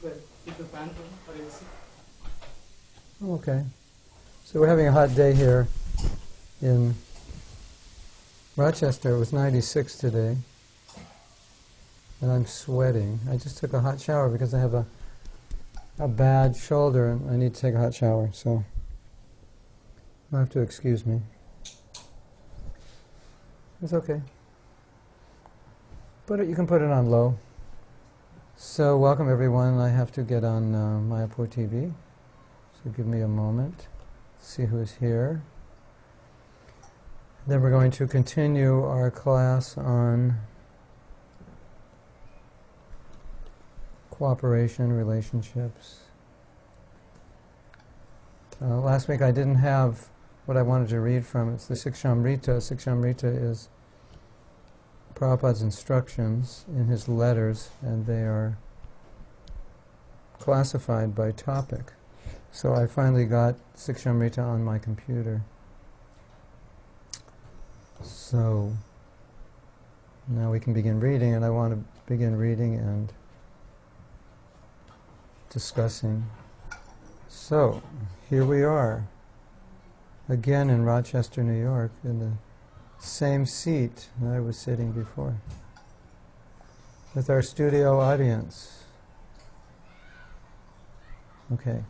Well, keep the fan on or AC. Okay. So we're having a hot day here in Rochester. It was 96 today. And I'm sweating. I just took a hot shower because I have a bad shoulder and I need to take a hot shower. So you'll have to excuse me. It's okay. You can put it on low. So welcome everyone. I have to get on Mayapur TV. So give me a moment. See who's here. Then we're going to continue our class on cooperation, relationships. Last week I didn't have what I wanted to read from. It's the Sikshamrita. Sikshamrita is Prabhupada's instructions in his letters, and they are classified by topic. So I finally got Sikshamrita on my computer. So now we can begin reading, and I want to begin reading and discussing. So here we are, again in Rochester, New York, in the same seat that I was sitting before, with our studio audience. Okay,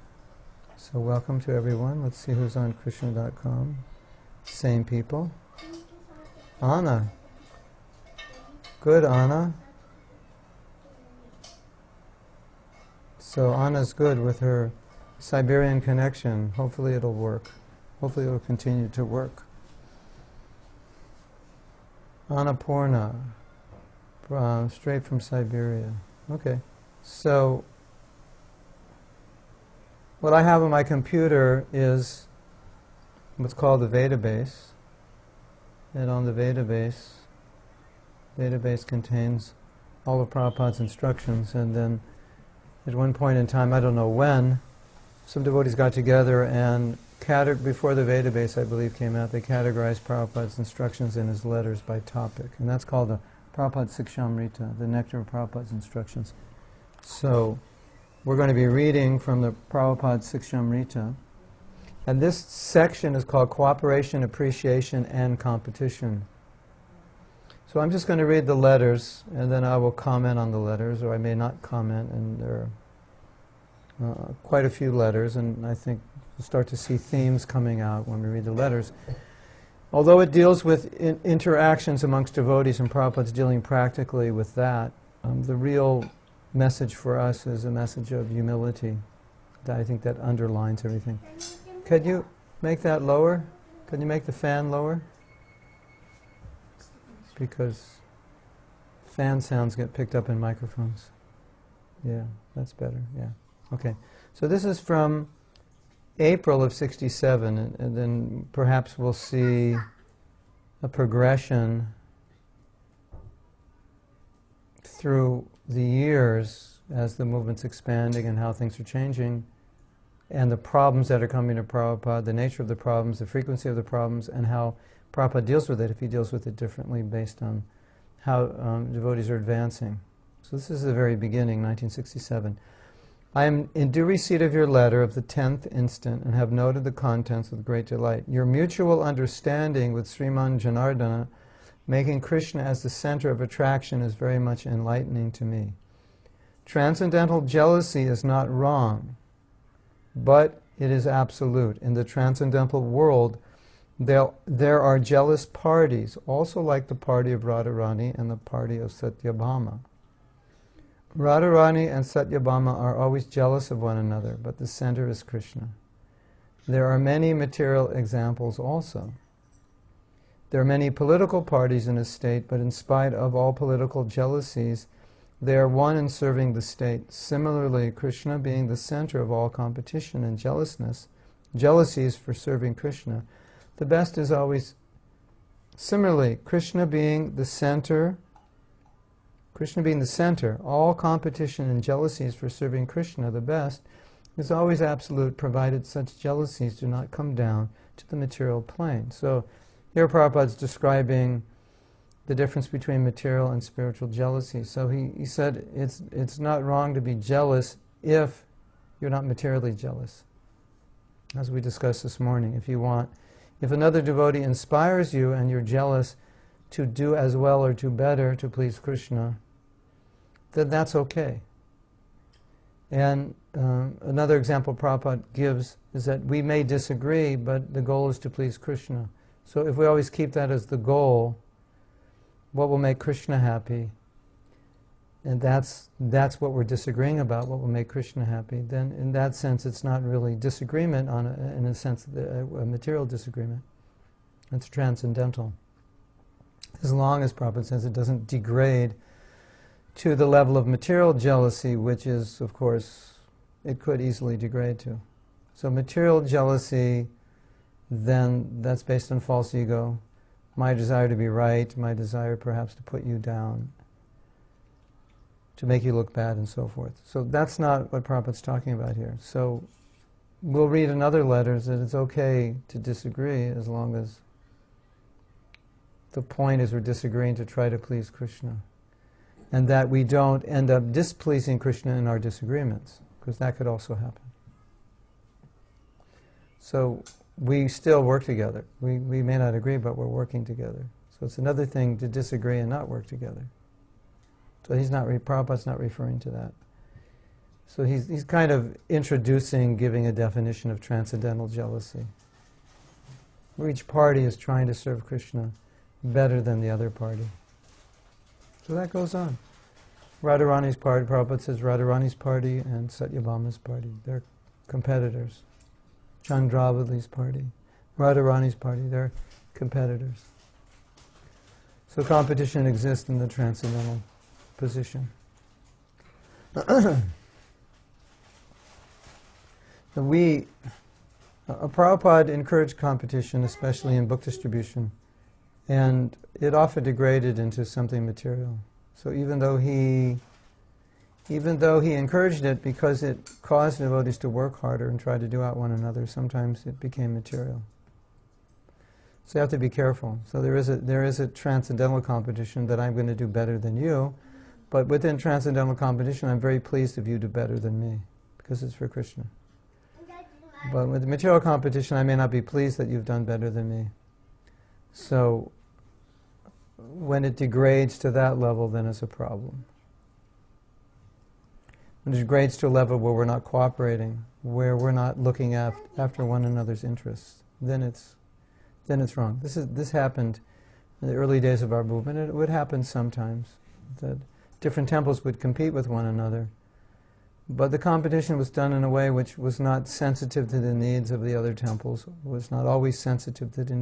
so welcome to everyone. Let's see who's on Krishna.com. Same people. Anna. Good, Anna. So Anna's good with her Siberian connection. Hopefully it'll work. Hopefully it'll continue to work. Annapurna, straight from Siberia. Okay, so what I have on my computer is what's called the database. And on the database contains all of Prabhupada's instructions, and then at one point in time, I don't know when, some devotees got together and before the database, I believe, came out, they categorized Prabhupada's instructions in his letters by topic. And that's called the Prabhupada Sikshamrita, the nectar of Prabhupada's instructions. So we're going to be reading from the Prabhupada Sikshamrita. And this section is called Cooperation, Appreciation, and Competition. So I'm just going to read the letters, and then I will comment on the letters, or I may not comment, and there are quite a few letters, and I think we'll start to see themes coming out when we read the letters. Although it deals with interactions amongst devotees, and Prabhupada's dealing practically with that, the real message for us is a message of humility. I think that underlines everything. Could you make that lower? Could you make the fan lower? Because fan sounds get picked up in microphones. Yeah, that's better, yeah. Okay, so this is from April of '67, and then perhaps we'll see a progression through the years as the movement's expanding and how things are changing, and the problems that are coming to Prabhupada, the nature of the problems, the frequency of the problems, and how Prabhupada deals with it, if he deals with it differently based on how devotees are advancing. So this is the very beginning, 1967. I am in due receipt of your letter of the 10th instant and have noted the contents with great delight. Your mutual understanding with Sriman Janardana, making Krishna as the center of attraction, is very much enlightening to me. Transcendental jealousy is not wrong, but it is absolute. In the transcendental world, there are jealous parties, also like the party of Radharani and the party of Satyabhama. Radharani and Satyabhama are always jealous of one another, but the center is Krishna. There are many material examples also. There are many political parties in a state, but in spite of all political jealousies, they are one in serving the state. Similarly, Krishna being the center of all competition and jealousies for serving Krishna, the best is always... Similarly, Krishna being the center, all competition and jealousies for serving Krishna, the best, is always absolute, provided such jealousies do not come down to the material plane. So here Prabhupada's describing the difference between material and spiritual jealousy. So he said it's not wrong to be jealous if you're not materially jealous. As we discussed this morning, if another devotee inspires you and you're jealous to do as well or do better to please Krishna, then that's okay. And another example Prabhupada gives is that we may disagree, but the goal is to please Krishna. So if we always keep that as the goal, what will make Krishna happy, and that's what we're disagreeing about, what will make Krishna happy, then in that sense it's not really disagreement in a sense, a material disagreement. It's transcendental. As long as Prabhupada says it doesn't degrade to the level of material jealousy, which is, of course, it could easily degrade to. So material jealousy, then that's based on false ego, my desire to be right, my desire perhaps to put you down, to make you look bad, and so forth. So that's not what Prabhupada's talking about here. So we'll read in other letters that it's okay to disagree as long as the point is we're disagreeing to try to please Krishna. And that we don't end up displeasing Krishna in our disagreements, because that could also happen. So we still work together. We may not agree, but we're working together. So it's another thing to disagree and not work together. So Prabhupada's not referring to that. So he's kind of giving a definition of transcendental jealousy, where each party is trying to serve Krishna better than the other party. So that goes on. Radharani's party, Prabhupada says Radharani's party and Satyabhama's party, they're competitors. Chandravali's party, Radharani's party, they're competitors. So competition exists in the transcendental position. Prabhupada encouraged competition, especially in book distribution, and it often degraded into something material. So even though he encouraged it because it caused devotees to work harder and try to do out one another, sometimes it became material. So you have to be careful. So there is a transcendental competition that I'm going to do better than you, but within transcendental competition I'm very pleased if you do better than me, because it's for Krishna. But with material competition I may not be pleased that you've done better than me. So when it degrades to that level, then it's a problem. When it degrades to a level where we're not cooperating, where we're not looking after one another's interests, then it's wrong. This happened in the early days of our movement. It would happen sometimes that different temples would compete with one another, but the competition was done in a way which was not sensitive to the needs of the other temples, was not always sensitive to the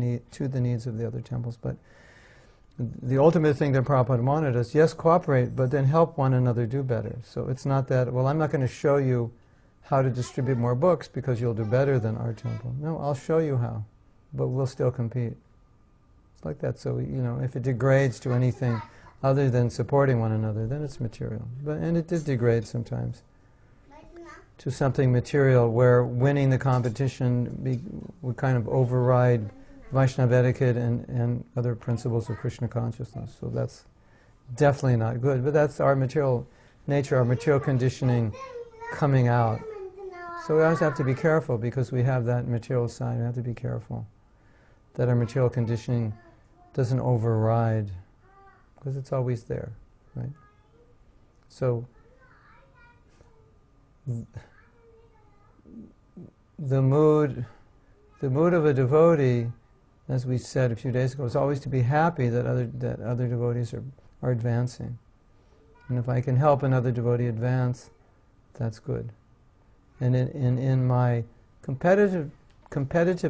needs of the other temples, but the ultimate thing that Prabhupada wanted is, yes, cooperate, but then help one another do better. So it's not that, well, I'm not going to show you how to distribute more books because you'll do better than our temple. No, I'll show you how, but we'll still compete. It's like that. So, if it degrades to anything other than supporting one another, then it's material. And it did degrade sometimes to something material where winning the competition would kind of override Vaishnava etiquette and other principles of Krishna consciousness. So that's definitely not good. But that's our material nature, our material conditioning coming out. So we always have to be careful because we have that material side. We have to be careful that our material conditioning doesn't override, because it's always there, right? So the mood of a devotee, as we said a few days ago, is always to be happy that other devotees are advancing. And if I can help another devotee advance, that's good. And in my competitive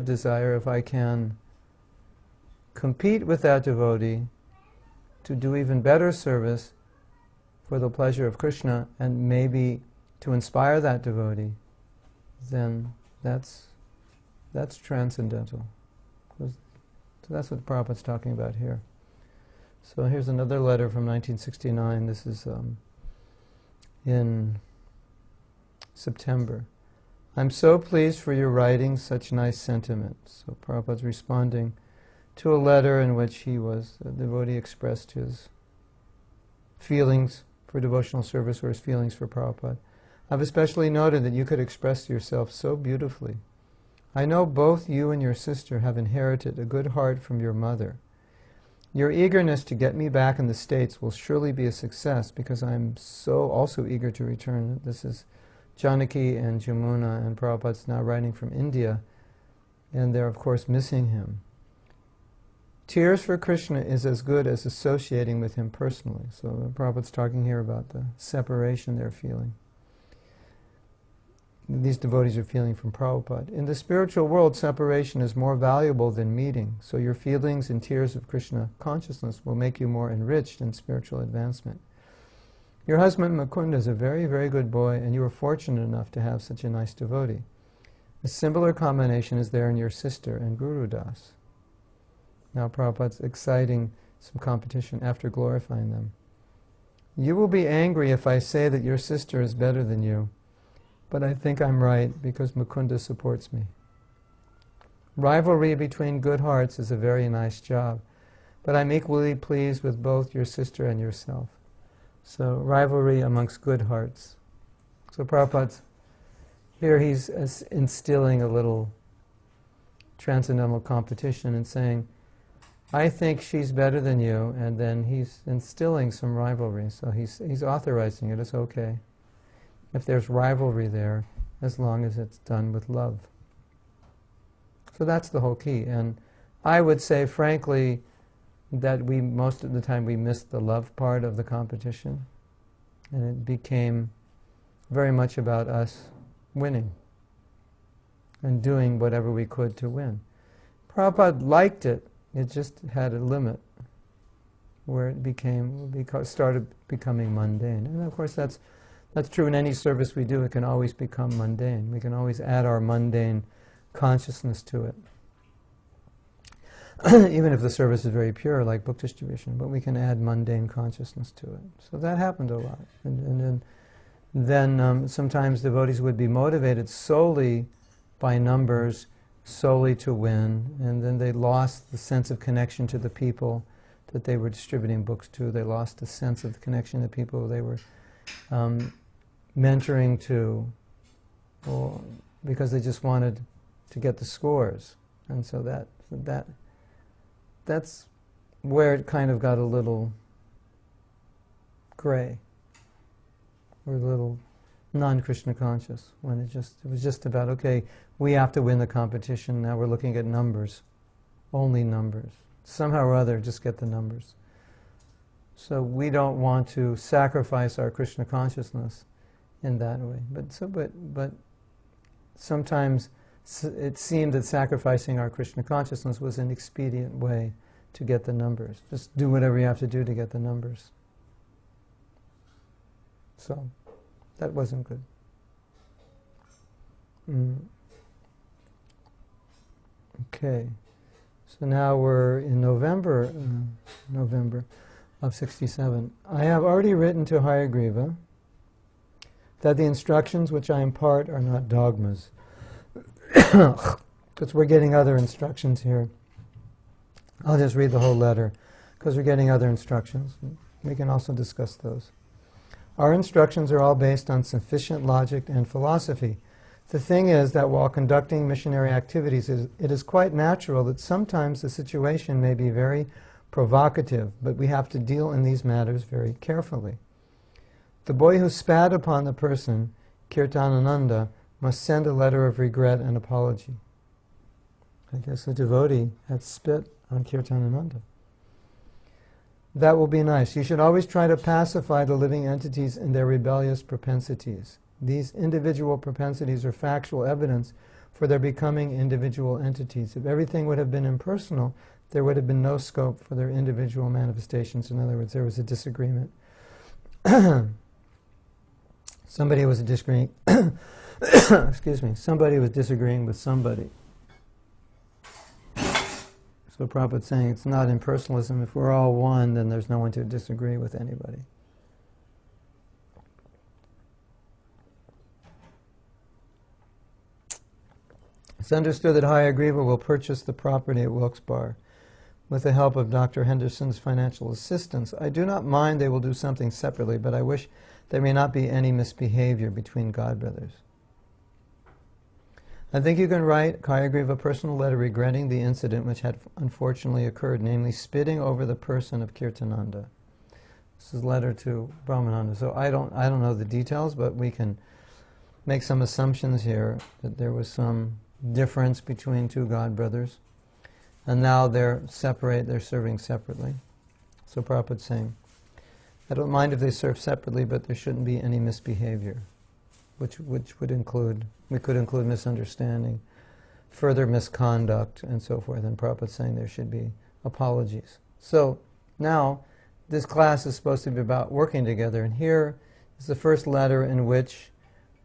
desire, if I can compete with that devotee to do even better service for the pleasure of Krishna and maybe to inspire that devotee, then that's transcendental. So that's what Prabhupada's talking about here. So here's another letter from 1969. This is in September. I'm so pleased for your writing such nice sentiments. So Prabhupada's responding to a letter in which a devotee expressed his feelings for devotional service or his feelings for Prabhupada. I've especially noted that you could express yourself so beautifully. I know both you and your sister have inherited a good heart from your mother. Your eagerness to get me back in the States will surely be a success because I'm so also eager to return. This is Janaki and Jamuna, and Prabhupada's now writing from India, and they're of course missing him. Tears for Krishna is as good as associating with him personally. So Prabhupada's talking here about the separation they're feeling. These devotees are feeling from Prabhupada. In the spiritual world, separation is more valuable than meeting, so your feelings and tears of Krishna consciousness will make you more enriched in spiritual advancement. Your husband Mukunda is a very, very good boy, and you are fortunate enough to have such a nice devotee. A similar combination is there in your sister and Guru Das. Now Prabhupada's exciting some competition after glorifying them. You will be angry if I say that your sister is better than you, but I think I'm right because Mukunda supports me. Rivalry between good hearts is a very nice job, but I'm equally pleased with both your sister and yourself. So rivalry amongst good hearts. So Prabhupada's here, he's instilling a little transcendental competition and saying, I think she's better than you, and then he's instilling some rivalry. So he's authorizing it. It's okay if there's rivalry there, as long as it's done with love. So that's the whole key. And I would say, frankly, that most of the time we missed the love part of the competition, and it became very much about us winning and doing whatever we could to win. Prabhupada liked it. It just had a limit where it started becoming mundane. And of course that's true in any service we do. It can always become mundane. We can always add our mundane consciousness to it. Even if the service is very pure, like book distribution, but we can add mundane consciousness to it. So that happened a lot. And then sometimes devotees would be motivated solely by numbers, solely to win, and then they lost the sense of connection to the people that they were distributing books to. They lost the sense of the connection to the people they were mentoring to, because they just wanted to get the scores. And so that's where it kind of got a little gray, or a little non-Krishna conscious, when it was just about, okay, we have to win the competition, now we're looking at numbers, only numbers. Somehow or other, just get the numbers. So we don't want to sacrifice our Krishna consciousness in that way. But sometimes it seemed that sacrificing our Krishna consciousness was an expedient way to get the numbers. Just do whatever you have to do to get the numbers. So that wasn't good. Okay. So now we're in November of 67. I have already written to Hayagriva that the instructions which I impart are not dogmas. Because we're getting other instructions here. I'll just read the whole letter, because we're getting other instructions. We can also discuss those. Our instructions are all based on sufficient logic and philosophy. The thing is that while conducting missionary activities, it is quite natural that sometimes the situation may be very provocative, but we have to deal in these matters very carefully. The boy who spat upon the person, Kirtanananda, must send a letter of regret and apology. I guess the devotee had spit on Kirtanananda. That will be nice. You should always try to pacify the living entities in their rebellious propensities. These individual propensities are factual evidence for their becoming individual entities. If everything would have been impersonal, there would have been no scope for their individual manifestations. In other words, there was a disagreement. Somebody was disagreeing somebody was disagreeing with somebody. So Prabhupada's saying it's not impersonalism. If we're all one, then there's no one to disagree with anybody. It's understood that Hayagriva will purchase the property at Wilkes-Barre. with the help of Dr. Henderson's financial assistance. I do not mind they will do something separately, but I wish there may not be any misbehavior between godbrothers. I think you can write Kayagriva a personal letter regretting the incident which had unfortunately occurred, namely spitting over the person of Kirtananda. This is a letter to Brahmananda. So I don't know the details, but we can make some assumptions here that there was some difference between two godbrothers, and now they're serving separately. So Prabhupada's saying, I don't mind if they serve separately, but there shouldn't be any misbehavior, which would include, we could include misunderstanding, further misconduct, and so forth. And Prabhupada's saying there should be apologies. So now, this class is supposed to be about working together, and here is the first letter in which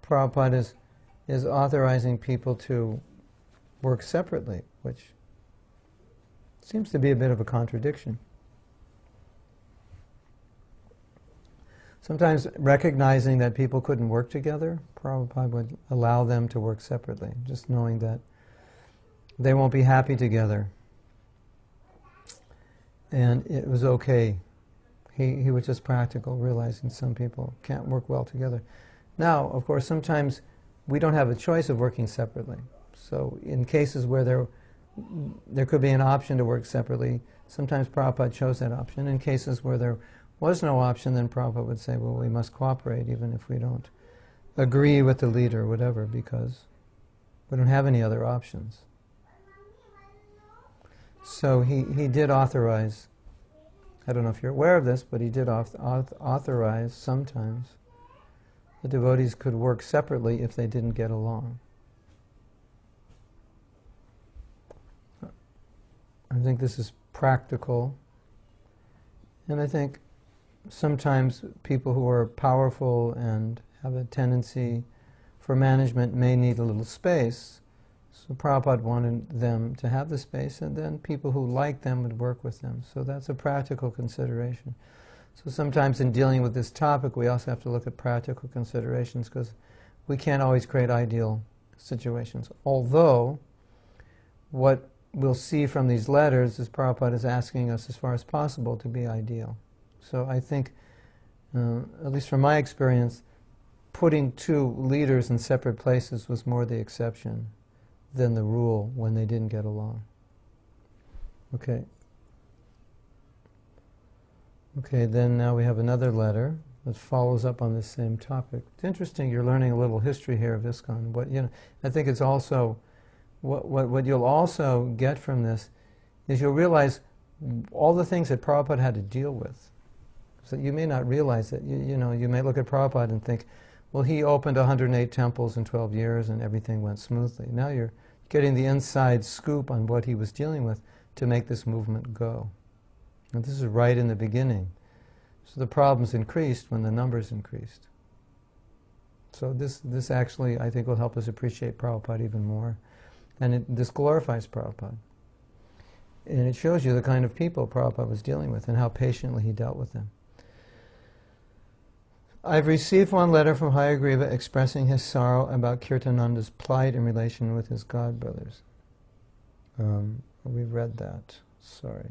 Prabhupada is authorizing people to work separately, which seems to be a bit of a contradiction. Sometimes recognizing that people couldn't work together, Prabhupada would allow them to work separately, just knowing that they won't be happy together. And it was okay. He was just practical, realizing some people can't work well together. Now, of course, sometimes we don't have a choice of working separately. So in cases where there could be an option to work separately, sometimes Prabhupada chose that option. In cases where there was no option, then Prabhupada would say, well, we must cooperate even if we don't agree with the leader or whatever, because we don't have any other options. So he did authorize, I don't know if you're aware of this, but he did authorize sometimes the devotees could work separately if they didn't get along. I think this is practical, and I think sometimes people who are powerful and have a tendency for management may need a little space. So Prabhupada wanted them to have the space, and then people who like them would work with them. So that's a practical consideration. So sometimes in dealing with this topic, we also have to look at practical considerations, because we can't always create ideal situations. Although, what we'll see from these letters is Prabhupada is asking us as far as possible to be ideal. So I think, at least from my experience, putting two leaders in separate places was more the exception than the rule when they didn't get along. Okay. Okay, then now we have another letter that follows up on this same topic. It's interesting, you're learning a little history here of ISKCON. But I think it's also, what you'll also get from this is you'll realize all the things that Prabhupada had to deal with. So you may not realize it. You may look at Prabhupada and think, well, he opened 108 temples in 12 years and everything went smoothly. Now you're getting the inside scoop on what he was dealing with to make this movement go. And this is right in the beginning. So the problems increased when the numbers increased. So this actually, I think, will help us appreciate Prabhupada even more. And this glorifies Prabhupada. And it shows you the kind of people Prabhupada was dealing with and how patiently he dealt with them. I've received one letter from Hayagriva expressing his sorrow about Kirtananda's plight in relation with his godbrothers. We've read that. Sorry.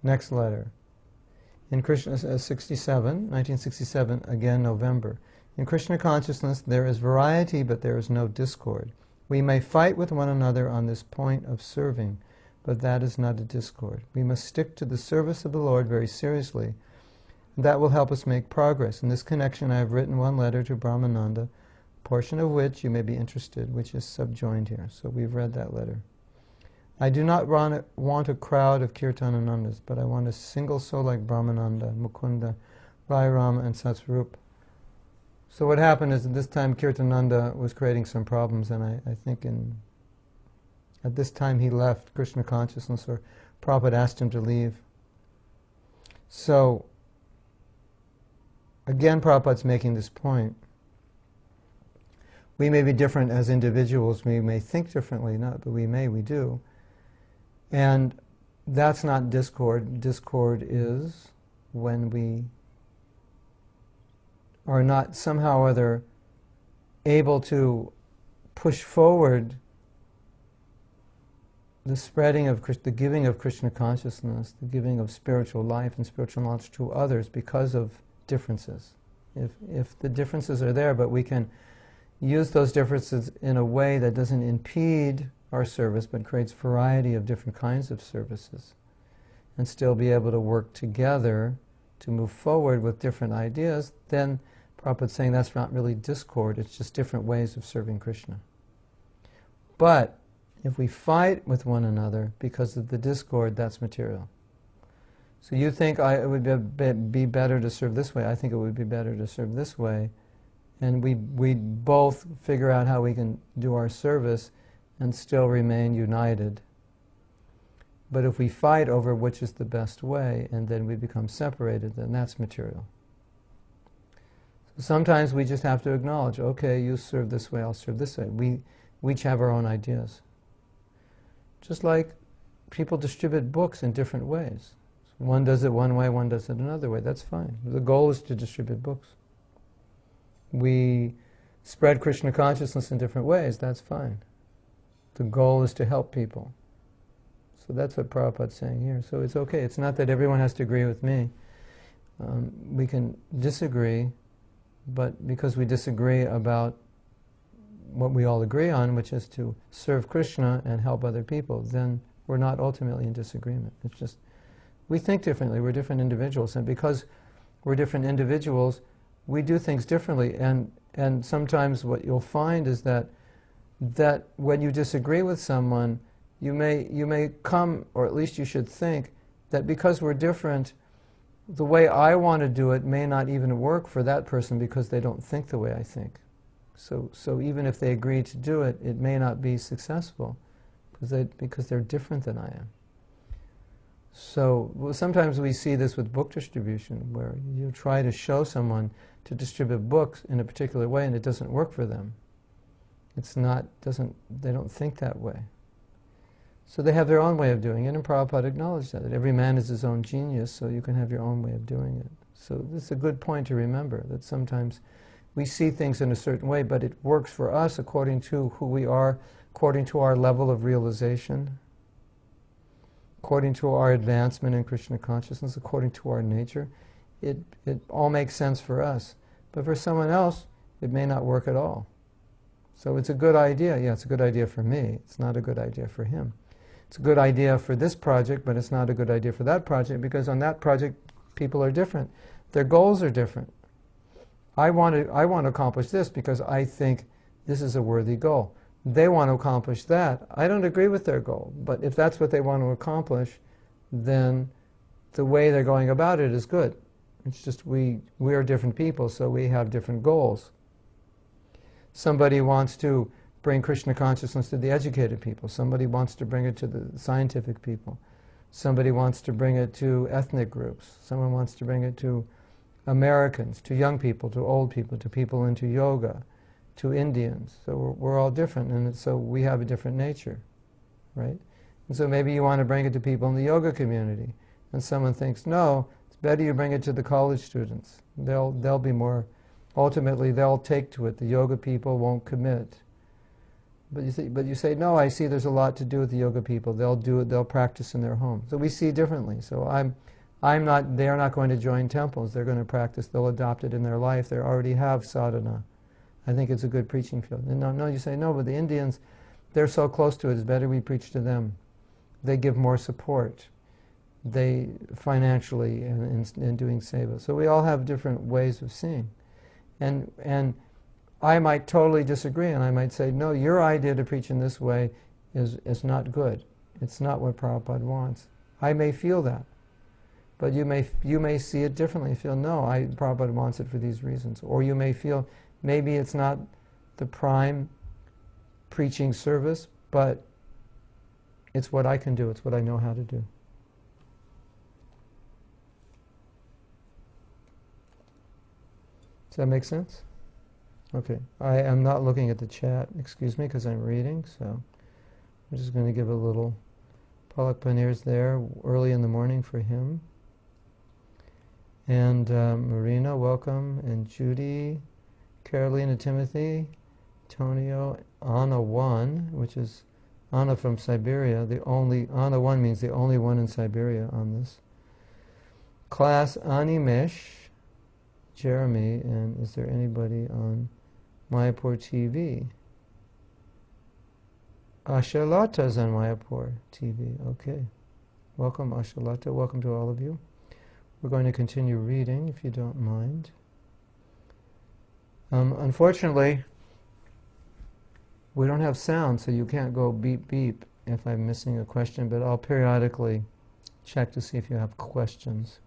Next letter. In Krishna 1967, again November. In Krishna consciousness there is variety, but there is no discord. We may fight with one another on this point of serving, but that is not a discord. We must stick to the service of the Lord very seriously. That will help us make progress. In this connection, I have written one letter to Brahmananda, a portion of which you may be interested, which is subjoined here. So we've read that letter. I do not want a crowd of Kirtananandas, but I want a single soul like Brahmananda, Mukunda, Rai Rama, and Satsvarup. So what happened is at this time Kirtananda was creating some problems, and I think at this time he left Krishna consciousness, or Prabhupada asked him to leave. So again, Prabhupada's making this point. We may be different as individuals, we may think differently, but we do. And that's not discord. Discord is when we are not somehow or other able to push forward the spreading of the giving of Krishna consciousness, the giving of spiritual life and spiritual knowledge to others because of differences. If the differences are there, but we can use those differences in a way that doesn't impede our service, but creates variety of different kinds of services, and still be able to work together to move forward with different ideas, then Prabhupada's saying that's not really discord, it's just different ways of serving Krishna. But if we fight with one another because of the discord, that's material. So you think it would be better to serve this way, I think it would be better to serve this way, and we both figure out how we can do our service and still remain united. But if we fight over which is the best way, and then we become separated, then that's material. So sometimes we just have to acknowledge, okay, you serve this way, I'll serve this way. We each have our own ideas. Just like people distribute books in different ways. One does it one way, one does it another way. That's fine. The goal is to distribute books. We spread Krishna consciousness in different ways. That's fine. The goal is to help people. So that's what Prabhupada's saying here. So it's okay. It's not that everyone has to agree with me. We can disagree, but because we disagree about what we all agree on, which is to serve Krishna and help other people, then we're not ultimately in disagreement. It's just, we think differently, we're different individuals, and because we're different individuals, we do things differently, and sometimes what you'll find is that when you disagree with someone, you may come, or at least you should think, that because we're different, the way I want to do it may not even work for that person because they don't think the way I think. So even if they agree to do it, it may not be successful because they're different than I am. So sometimes we see this with book distribution, where you try to show someone to distribute books in a particular way and it doesn't work for them. They don't think that way. So they have their own way of doing it, and Prabhupada acknowledged that every man is his own genius, so you can have your own way of doing it. So this is a good point to remember, that sometimes we see things in a certain way, but it works for us according to who we are, according to our level of realization, according to our advancement in Krishna consciousness, according to our nature. It all makes sense for us. But for someone else, it may not work at all. So it's a good idea. Yeah, it's a good idea for me. It's not a good idea for him. It's a good idea for this project, but it's not a good idea for that project, because on that project, people are different. Their goals are different. I want to accomplish this because I think this is a worthy goal. They want to accomplish that. I don't agree with their goal, but if that's what they want to accomplish, then the way they're going about it is good. It's just we are different people, so we have different goals. Somebody wants to bring Krishna consciousness to the educated people. Somebody wants to bring it to the scientific people. Somebody wants to bring it to ethnic groups. Someone wants to bring it to Americans, to young people, to old people, to people into yoga, to Indians. So we're all different, and so we have a different nature, right? And so maybe you want to bring it to people in the yoga community, and someone thinks, no, it's better you bring it to the college students. They'll be more, ultimately they'll take to it. The yoga people won't commit. But you say, no, I see there's a lot to do with the yoga people. They'll do it, they'll practice in their home. So we see differently. So they're not going to join temples. They're going to practice, they'll adopt it in their life. They already have sadhana. I think it's a good preaching field. And no, you say, no, but the Indians, they're so close to it, it's better we preach to them. They give more support. They financially in doing seva. So we all have different ways of seeing. And I might totally disagree, and I might say, no, your idea to preach in this way is not good. It's not what Prabhupada wants. I may feel that. But you may see it differently. Feel, no, Prabhupada wants it for these reasons. Or you may feel, maybe it's not the prime preaching service, but it's what I can do. It's what I know how to do. Does that make sense? Okay. I am not looking at the chat, excuse me, because I'm reading, so I'm just going to give a little Palak Paneer's there early in the morning for him. And Marina, welcome. And Judy, Carolina, Timothy, Antonio, Anna 1, which is Anna from Siberia, Anna 1 means the only one in Siberia on this. Class Animesh, Jeremy, and is there anybody on Mayapur TV? Ashalata's on Mayapur TV, okay. Welcome Ashalata, welcome to all of you. We're going to continue reading, if you don't mind. Unfortunately, we don't have sound, so you can't go beep beep if I'm missing a question, but I'll periodically check to see if you have questions.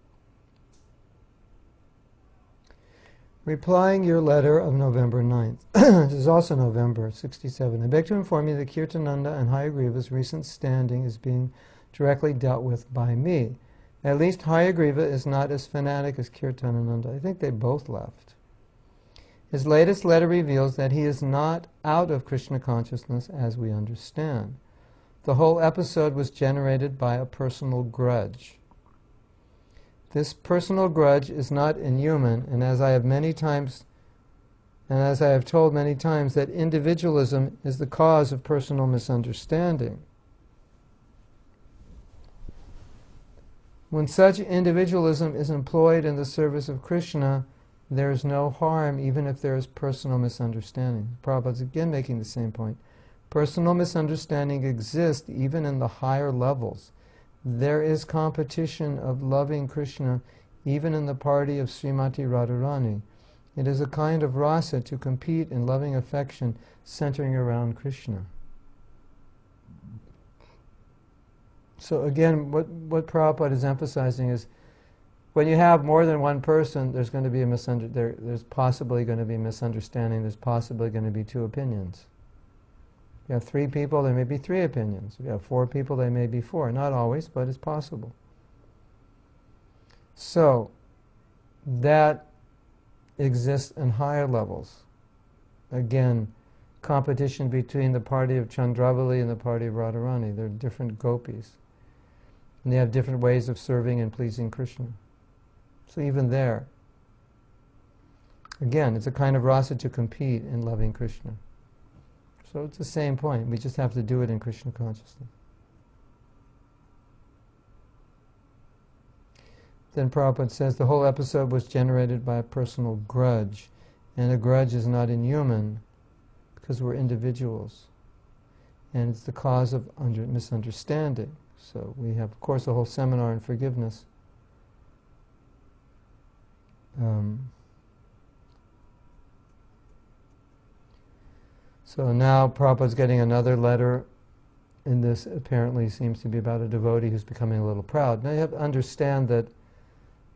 Replying your letter of November 9th. This is also November 67. I beg to inform you that Kirtananda and Hayagriva's recent standing is being directly dealt with by me. At least Hayagriva is not as fanatic as Kirtananda. I think they both left. His latest letter reveals that he is not out of Krishna consciousness as we understand. The whole episode was generated by a personal grudge. This personal grudge is not inhuman, and as I have told many times, that individualism is the cause of personal misunderstanding. When such individualism is employed in the service of Krishna, there is no harm, even if there is personal misunderstanding. Prabhupada's again making the same point. Personal misunderstanding exists even in the higher levels. There is competition of loving Krishna even in the party of Srimati Radharani. It is a kind of rasa to compete in loving affection centering around Krishna. So again, what Prabhupada is emphasizing is when you have more than one person, there's going to be there's possibly going to be misunderstanding, there's possibly going to be two opinions. If you have 3 people, there may be 3 opinions. If you have 4 people, there may be 4. Not always, but it's possible. So, that exists in higher levels. Again, competition between the party of Chandravali and the party of Radharani. They're different gopis. And they have different ways of serving and pleasing Krishna. So even there, again, it's a kind of rasa to compete in loving Krishna. So it's the same point. We just have to do it in Krishna consciousness. Then Prabhupada says the whole episode was generated by a personal grudge. And a grudge is not inhuman because we're individuals. And it's the cause of misunderstanding. So we have, of course, a whole seminar on forgiveness. So now Prabhupada's getting another letter, and this apparently seems to be about a devotee who's becoming a little proud. Now you have to understand that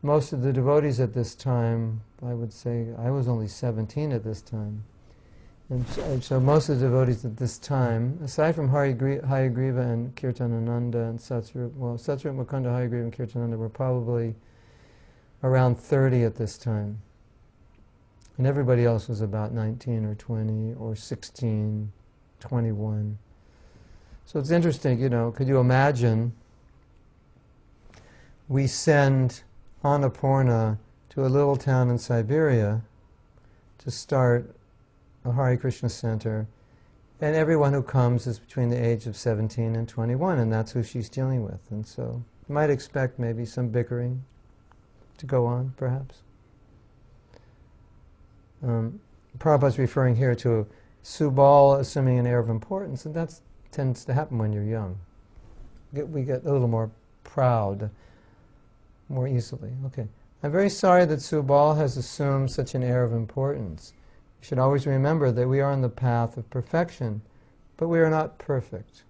most of the devotees at this time, I would say, I was only 17 at this time, and so most of the devotees at this time, aside from Hayagriva and Kirtanananda and Satsvarup Mukunda, Hayagriva and Kirtanananda were probably around 30 at this time. And everybody else was about 19 or 20 or 16, 21. So it's interesting, could you imagine we send Annapurna to a little town in Siberia to start a Hare Krishna center, and everyone who comes is between the age of 17 and 21, and that's who she's dealing with. And so you might expect maybe some bickering to go on, perhaps. Prabhupada's referring here to Subal assuming an air of importance, and that tends to happen when you're young. We get a little more proud more easily. Okay. I'm very sorry that Subal has assumed such an air of importance. You should always remember that we are on the path of perfection, but we are not perfect.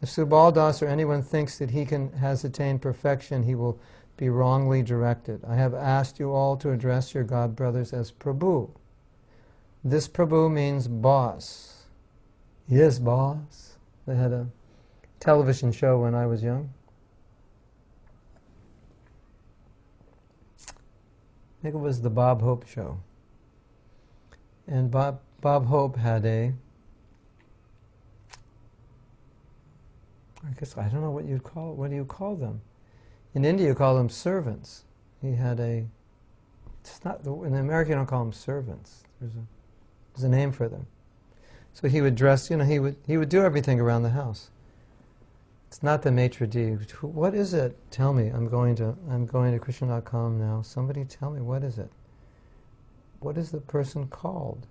If Subal Das or anyone thinks that he has attained perfection, he will be wrongly directed. I have asked you all to address your god brothers as Prabhu. This Prabhu means boss. Yes, boss. They had a television show when I was young. I think it was the Bob Hope show. And Bob Hope had I don't know what you'd call it. What do you call them? In India, you call them servants. He had in America, you don't call them servants. There's a name for them. So he would dress, he would do everything around the house. It's not the maitre d'. What is it? Tell me. I'm going to Krishna.com now. Somebody tell me, what is it? What is the person called?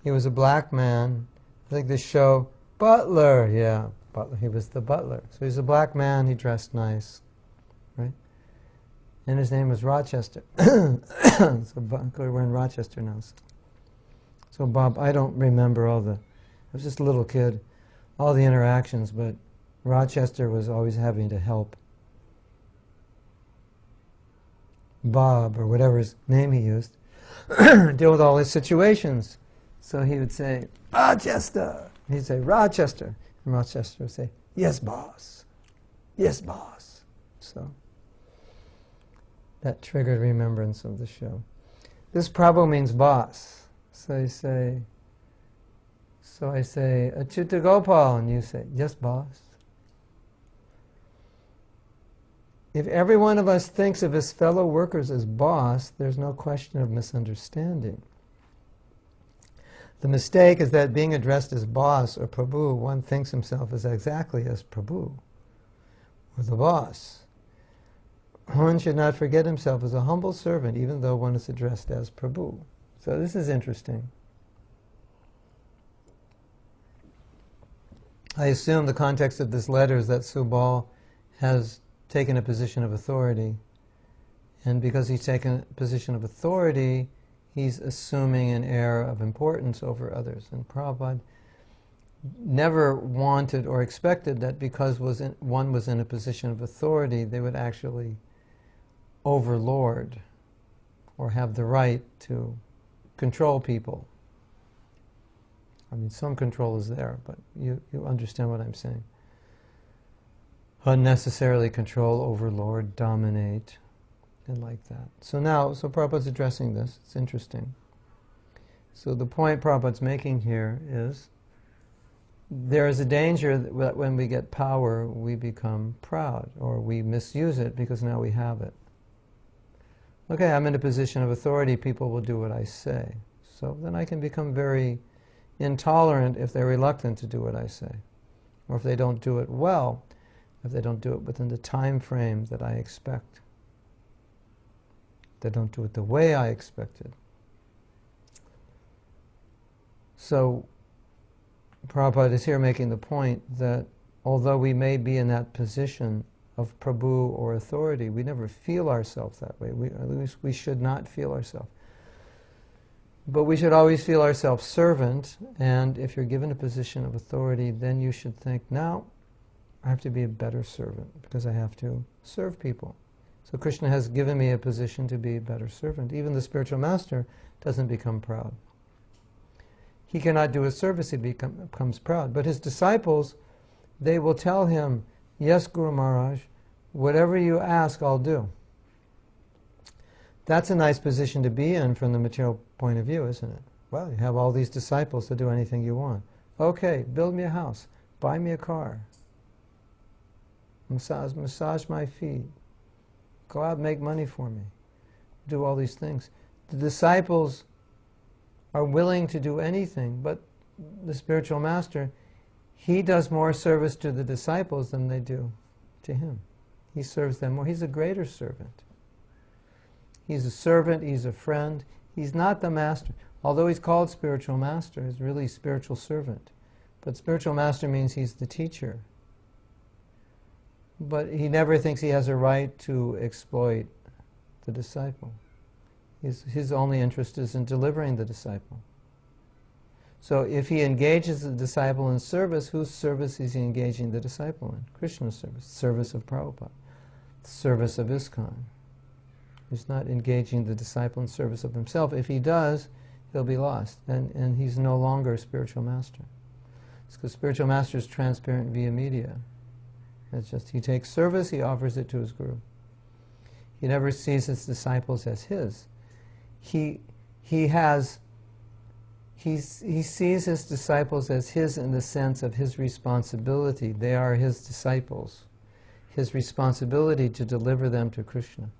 He was a black man. I think the show, Butler. Yeah, Butler. He was the butler. So he's a black man. He dressed nice, right? And his name was Rochester. So we're in Rochester now. So Bob, I don't remember I was just a little kid, all the interactions, but Rochester was always having to help Bob, or whatever his name he used, deal with all his situations. So he would say, Rochester. He'd say, Rochester. And Rochester would say, yes, boss. Yes, boss. So that triggered remembrance of the show. This Prabhu means boss. So I say, Achyuta Gopal, and you say, yes, boss. If every one of us thinks of his fellow workers as boss, there's no question of misunderstanding. The mistake is that being addressed as boss or Prabhu, one thinks himself as exactly as Prabhu, or the boss. One should not forget himself as a humble servant, even though one is addressed as Prabhu. So this is interesting. I assume the context of this letter is that Subal has taken a position of authority, and because he's taken a position of authority, he's assuming an air of importance over others. And Prabhupada never wanted or expected that because one was in a position of authority, they would actually overlord or have the right to control people. I mean, some control is there, but you understand what I'm saying. Unnecessarily control, overlord, dominate, and like that. So Prabhupada's addressing this. It's interesting. So the point Prabhupada's making here is there is a danger that when we get power, we become proud, or we misuse it because now we have it. Okay, I'm in a position of authority, people will do what I say. So then I can become very intolerant if they're reluctant to do what I say. Or if they don't do it well, if they don't do it within the time frame that I expect. If they don't do it the way I expected. So Prabhupada is here making the point that although we may be in that position of Prabhu or authority, we never feel ourselves that way. At least we should not feel ourselves. But we should always feel ourselves servant, and if you're given a position of authority, then you should think, now I have to be a better servant because I have to serve people. So Krishna has given me a position to be a better servant. Even the spiritual master doesn't become proud. He cannot do a service, he becomes proud. But his disciples, they will tell him, yes, Guru Maharaj, whatever you ask, I'll do. That's a nice position to be in from the material point of view, isn't it? Well, you have all these disciples to do anything you want. Okay, build me a house, buy me a car, massage my feet, go out and make money for me, do all these things. The disciples are willing to do anything, but the spiritual master, he does more service to the disciples than they do to him. He serves them more. He's a greater servant. He's a servant, he's a friend. He's not the master. Although he's called spiritual master, he's really spiritual servant. But spiritual master means he's the teacher. But he never thinks he has a right to exploit the disciple. His only interest is in delivering the disciple. So if he engages the disciple in service, whose service is he engaging the disciple in? Krishna's service, service of Prabhupada, service of ISKCON. He's not engaging the disciple in service of himself. If he does, he'll be lost, and he's no longer a spiritual master. It's because spiritual master is transparent via media. It's just he takes service, he offers it to his guru. He never sees his disciples as his. He sees his disciples as his in the sense of his responsibility. They are his disciples. His responsibility to deliver them to Krishna.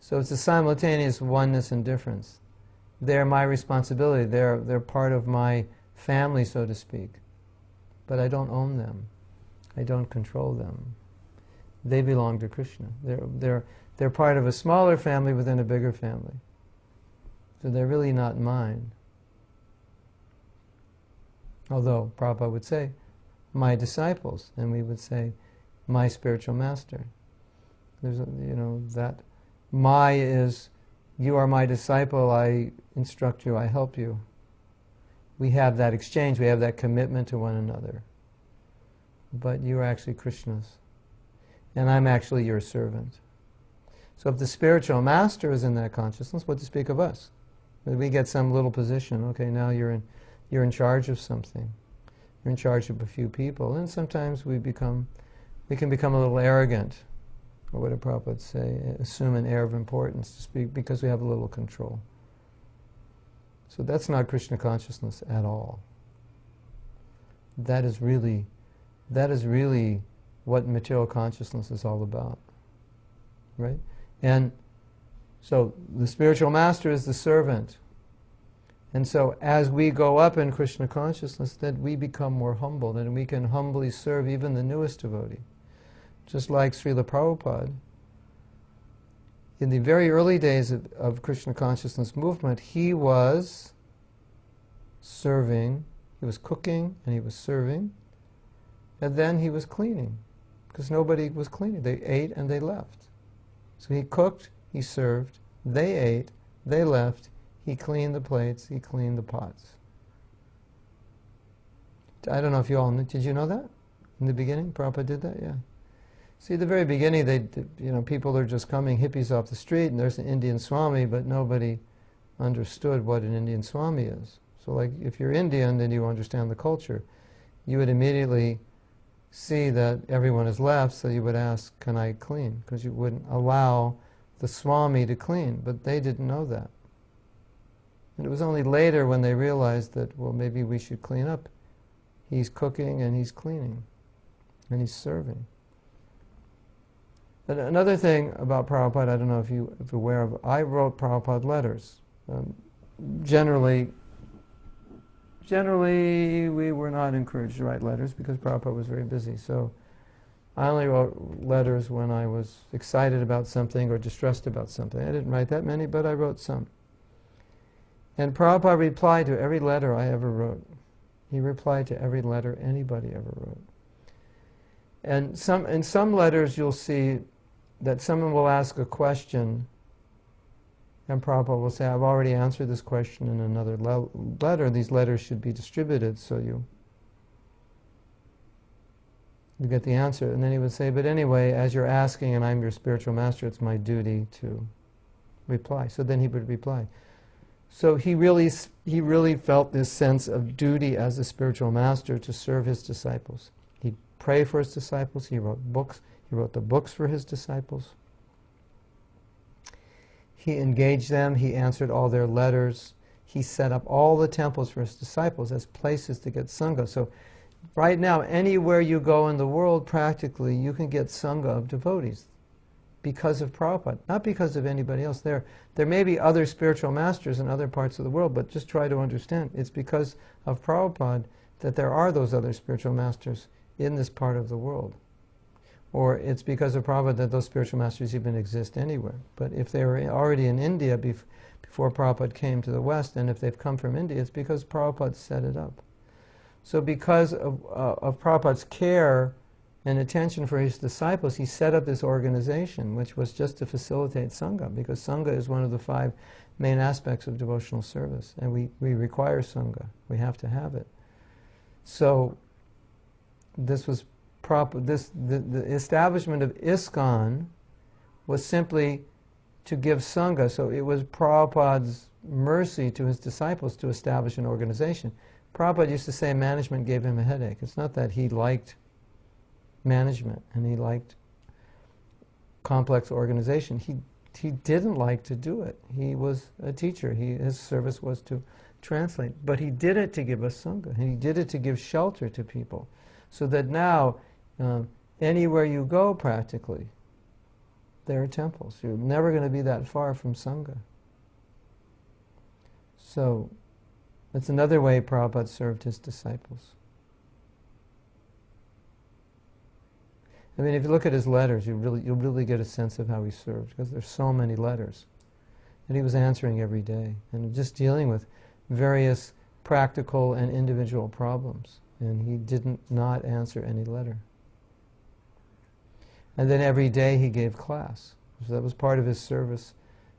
So it's a simultaneous oneness and difference. They're my responsibility. They're part of my family, so to speak. But I don't own them. I don't control them. They belong to Krishna. They're part of a smaller family within a bigger family. So they're really not mine. Although Prabhupada would say, my disciples, and we would say, my spiritual master. There's that my is, you are my disciple, I instruct you, I help you. We have that exchange, we have that commitment to one another. But you are actually Krishna's. And I'm actually your servant. So if the spiritual master is in that consciousness, what to speak of us? We get some little position, okay, now you're in charge of something. You're in charge of a few people. And sometimes we can become a little arrogant, or what did Prabhupada say, assume an air of importance to speak because we have a little control. So that's not Krishna consciousness at all. That is really what material consciousness is all about, right? And so the spiritual master is the servant. And so as we go up in Krishna consciousness, then we become more humble, and we can humbly serve even the newest devotee. Just like Srila Prabhupada, in the very early days of Krishna consciousness movement, he was serving, he was cooking and he was serving, and then he was cleaning, because nobody was cleaning. They ate and they left. So he cooked, he served, they ate, they left, he cleaned the plates, he cleaned the pots. I don't know if you all knew, did you know that? In the beginning, Prabhupada did that? Yeah. See, at the very beginning, people are just coming, hippies off the street, and there's an Indian Swami, but nobody understood what an Indian Swami is. So like, if you're Indian, then you understand the culture. You would immediately see that everyone has left, so you would ask, can I clean? Because you wouldn't allow the Swami to clean, but they didn't know that. And it was only later when they realized that, well, maybe we should clean up. He's cooking and he's cleaning, and he's serving. But another thing about Prabhupada, I don't know if you're aware of, I wrote Prabhupada letters. Generally, we were not encouraged to write letters because Prabhupada was very busy. So I only wrote letters when I was excited about something or distressed about something. I didn't write that many, but I wrote some. And Prabhupada replied to every letter I ever wrote. He replied to every letter anybody ever wrote. And in some letters you'll see that someone will ask a question, and Prabhupada will say, I've already answered this question in another letter. These letters should be distributed so you get the answer. And then he would say, but anyway, as you're asking and I'm your spiritual master, it's my duty to reply. So then he would reply. So he really felt this sense of duty as a spiritual master to serve his disciples. He'd pray for his disciples, he wrote books. He wrote the books for his disciples. He engaged them, he answered all their letters. He set up all the temples for his disciples as places to get Sangha. So right now, anywhere you go in the world, practically, you can get Sangha of devotees because of Prabhupada, not because of anybody else. There may be other spiritual masters in other parts of the world, but just try to understand, it's because of Prabhupada that there are those other spiritual masters in this part of the world. Or it's because of Prabhupada that those spiritual masters even exist anywhere. But if they were already in India before Prabhupada came to the West, and if they've come from India, it's because Prabhupada set it up. So because of Prabhupada's care and attention for his disciples, he set up this organization, which was just to facilitate Sangha, because Sangha is one of the 5 main aspects of devotional service, and we require Sangha. We have to have it. So this was the establishment of ISKCON was simply to give Sangha. So it was Prabhupada's mercy to his disciples to establish an organization. Prabhupada used to say management gave him a headache. It's not that he liked management and he liked complex organization. He didn't like to do it. He was a teacher. His service was to translate. But he did it to give us Sangha. And he did it to give shelter to people. So that now, anywhere you go practically, there are temples. You're never going to be that far from Sangha. So that's another way Prabhupada served his disciples. I mean, if you look at his letters, you'll really get a sense of how he served, because there's so many letters that he was answering every day, and just dealing with various practical and individual problems. And he didn't not answer any letter. And then every day he gave class. So that was part of his service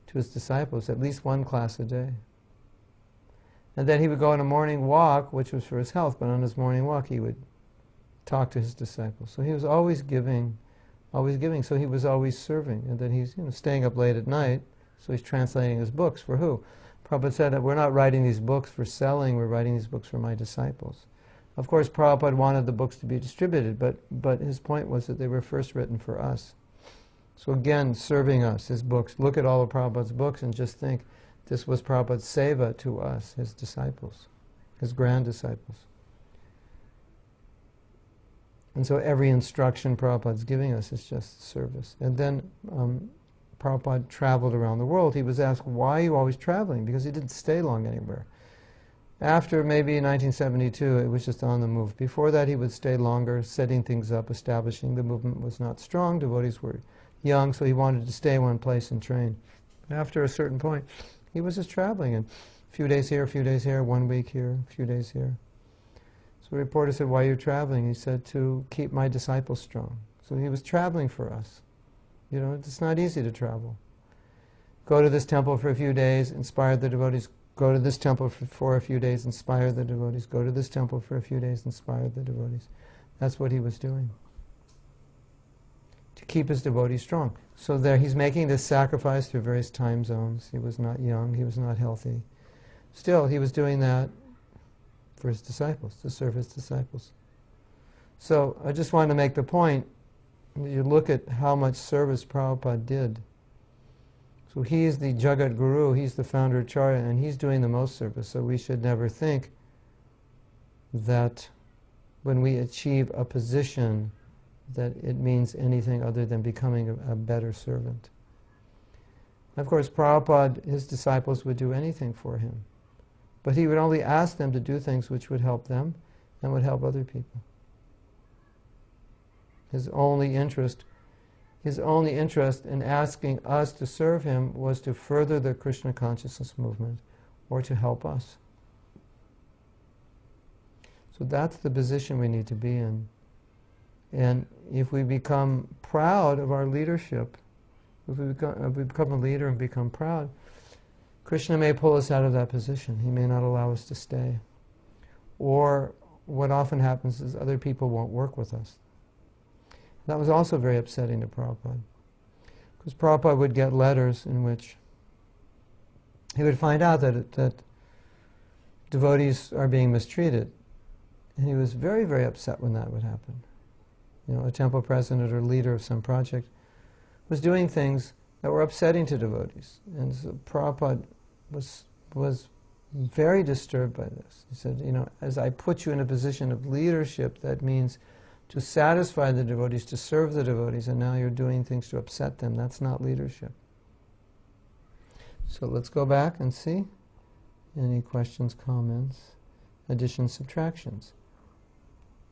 to his disciples, at least one class a day. And then he would go on a morning walk, which was for his health, but on his morning walk he would talk to his disciples. So he was always giving, so he was always serving. And then he's staying up late at night, so he's translating his books. For who? Prabhupada said that we're not writing these books for selling, we're writing these books for my disciples. Of course, Prabhupada wanted the books to be distributed, but his point was that they were first written for us. So again, serving us, his books. Look at all of Prabhupada's books and just think, this was Prabhupada's seva to us, his disciples, his grand disciples. And so every instruction Prabhupada's giving us is just service. And then Prabhupada traveled around the world. He was asked, why are you always traveling? Because he didn't stay long anywhere. After maybe 1972, it was just on the move. Before that, he would stay longer, setting things up, establishing. The movement was not strong, devotees were young, so he wanted to stay in one place and train. After a certain point, he was just traveling, and a few days here, a few days here, 1 week here, a few days here. So the reporter said, why are you traveling? He said, to keep my disciples strong. So he was traveling for us. It's not easy to travel. Go to this temple for a few days, inspire the devotees. Go to this temple for a few days, inspire the devotees. Go to this temple for a few days, inspire the devotees. That's what he was doing, to keep his devotees strong. So there he's making this sacrifice through various time zones. He was not young, he was not healthy. Still, he was doing that for his disciples, to serve his disciples. So I just wanted to make the point that you look at how much service Prabhupada did. So he is the Jagat Guru, he's the founder of Acharya, and he's doing the most service. So we should never think that when we achieve a position that it means anything other than becoming a better servant. Of course, Prabhupada, his disciples would do anything for him. But he would only ask them to do things which would help them and would help other people. His only interest in asking us to serve him was to further the Krishna consciousness movement or to help us. So that's the position we need to be in. And if we become proud of our leadership, if we become a leader and become proud, Krishna may pull us out of that position. He may not allow us to stay. Or what often happens is other people won't work with us. That was also very upsetting to Prabhupada. Because Prabhupada would get letters in which he would find out that devotees are being mistreated. And he was very, very upset when that would happen. A temple president or leader of some project was doing things that were upsetting to devotees. And so Prabhupada was very disturbed by this. He said, as I put you in a position of leadership, that means to satisfy the devotees, to serve the devotees, and now you're doing things to upset them. That's not leadership. So let's go back and see. Any questions, comments, additions, subtractions?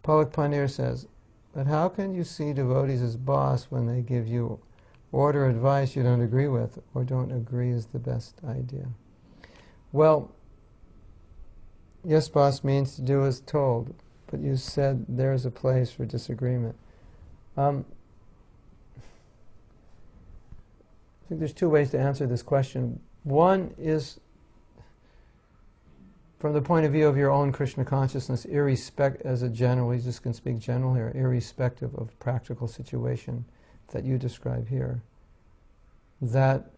Palak Panir says, but how can you see devotees as boss when they give you order advice you don't agree with or don't agree is the best idea? Well, yes, boss means to do as told, but you said there's a place for disagreement. I think there's two ways to answer this question. One is from the point of view of your own Krishna consciousness, as a general, we just can speak general here, irrespective of practical situation that you describe here. That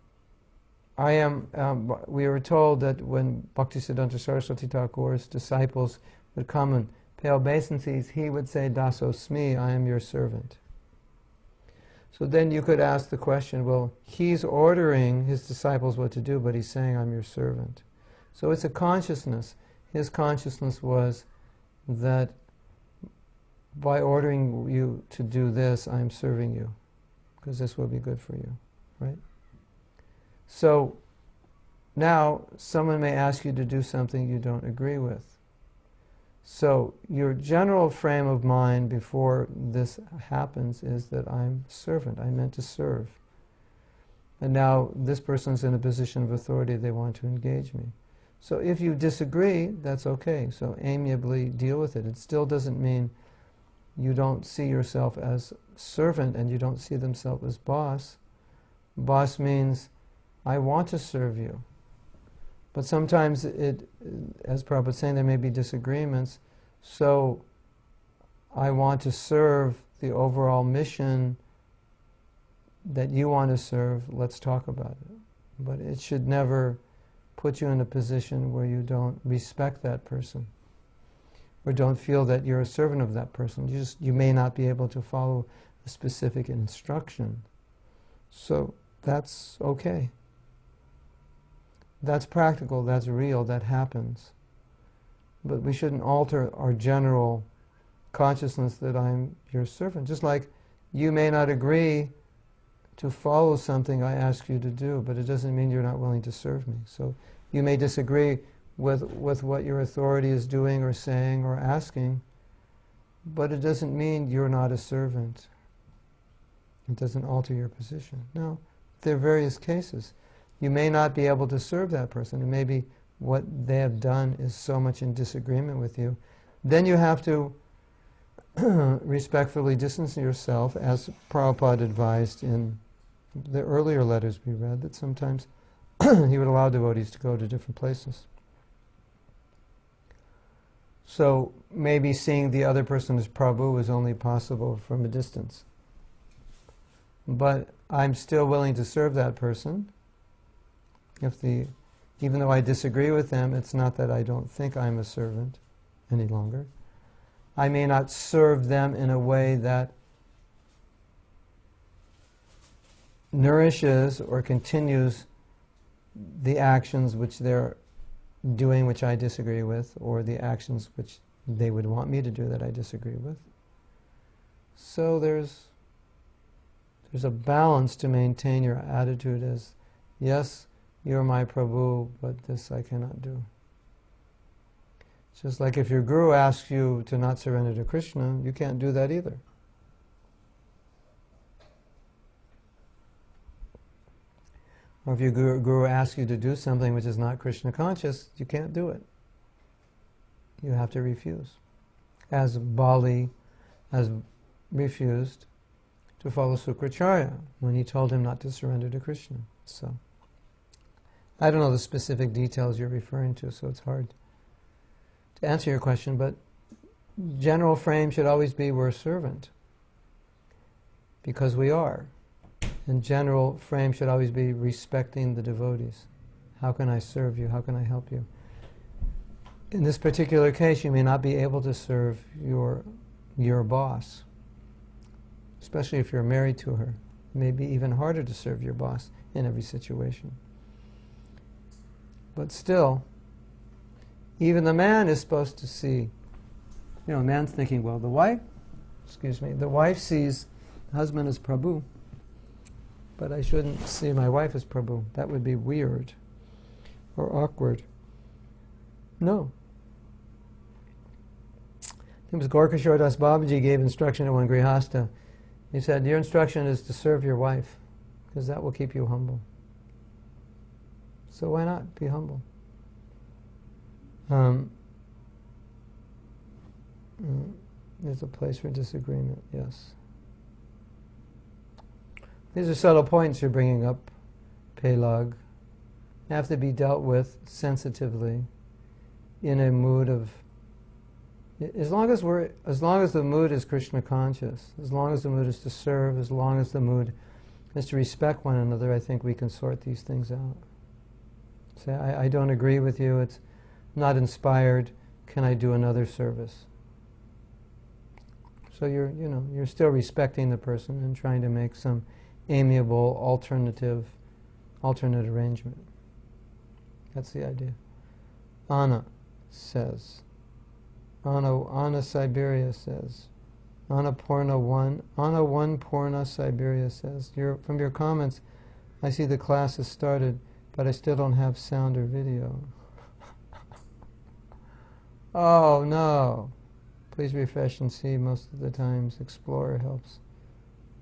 we were told that when Bhaktisiddhanta Saraswati Thakur's disciples would come and pay obeisances, he would say, Dasosmi, I am your servant. So then you could ask the question, well, he's ordering his disciples what to do, but he's saying, I'm your servant. So it's a consciousness. His consciousness was that by ordering you to do this, I'm serving you, because this will be good for you, right? So now someone may ask you to do something you don't agree with. So your general frame of mind before this happens is that I'm a servant, I'm meant to serve. And now this person's in a position of authority, they want to engage me. So if you disagree, that's okay. So amiably deal with it. It still doesn't mean you don't see yourself as servant and you don't see themselves as boss. Boss means, I want to serve you. But sometimes as Prabhupada's saying, there may be disagreements. So I want to serve the overall mission that you want to serve. Let's talk about it. But it should never put you in a position where you don't respect that person or don't feel that you're a servant of that person. You may not be able to follow a specific instruction. So that's okay. That's practical, that's real, that happens. But we shouldn't alter our general consciousness that I'm your servant. Just like you may not agree to follow something I ask you to do, but it doesn't mean you're not willing to serve me. So you may disagree with what your authority is doing or saying or asking, but it doesn't mean you're not a servant. It doesn't alter your position. No, there are various cases. You may not be able to serve that person, and maybe what they have done is so much in disagreement with you. Then you have to respectfully distance yourself, as Prabhupada advised in the earlier letters we read, that sometimes he would allow devotees to go to different places. So maybe seeing the other person as Prabhu is only possible from a distance. But I'm still willing to serve that person. Even though I disagree with them, it's not that I don't think I'm a servant any longer. I may not serve them in a way that nourishes or continues the actions which they're doing which I disagree with, or the actions which they would want me to do that I disagree with. So there's a balance to maintain your attitude as, yes, you're my Prabhu, but this I cannot do. It's just like if your guru asks you to not surrender to Krishna, you can't do that either. Or if your guru asks you to do something which is not Krishna conscious, you can't do it. You have to refuse. As Bali has refused to follow Sukracharya when he told him not to surrender to Krishna. So I don't know the specific details you're referring to, so it's hard to answer your question, but general frame should always be we're a servant, because we are. And general frame should always be respecting the devotees. How can I serve you? How can I help you? In this particular case, you may not be able to serve your boss, especially if you're married to her. It may be even harder to serve your boss in every situation. But still, even the man is supposed to see, a man's thinking, well, the wife sees the husband as Prabhu, but I shouldn't see my wife as Prabhu. That would be weird or awkward. No. It was Gorkashore Das Babaji gave instruction to one Grihastha. He said, your instruction is to serve your wife, because that will keep you humble. So why not be humble? There's a place for disagreement, yes. These are subtle points you're bringing up, Pelag. They have to be dealt with sensitively, in a mood of, as long as the mood is Krishna conscious, as long as the mood is to serve, as long as the mood is to respect one another, I think we can sort these things out. Say, I don't agree with you, it's not inspired, can I do another service? So you're still respecting the person and trying to make some amiable alternate arrangement. That's the idea. Anna says, Anna Siberia says, Anna 1 Purna Siberia says, from your comments, I see the class has started. but I still don't have sound or video. Oh no! Please refresh and see. Most of the times Explorer helps.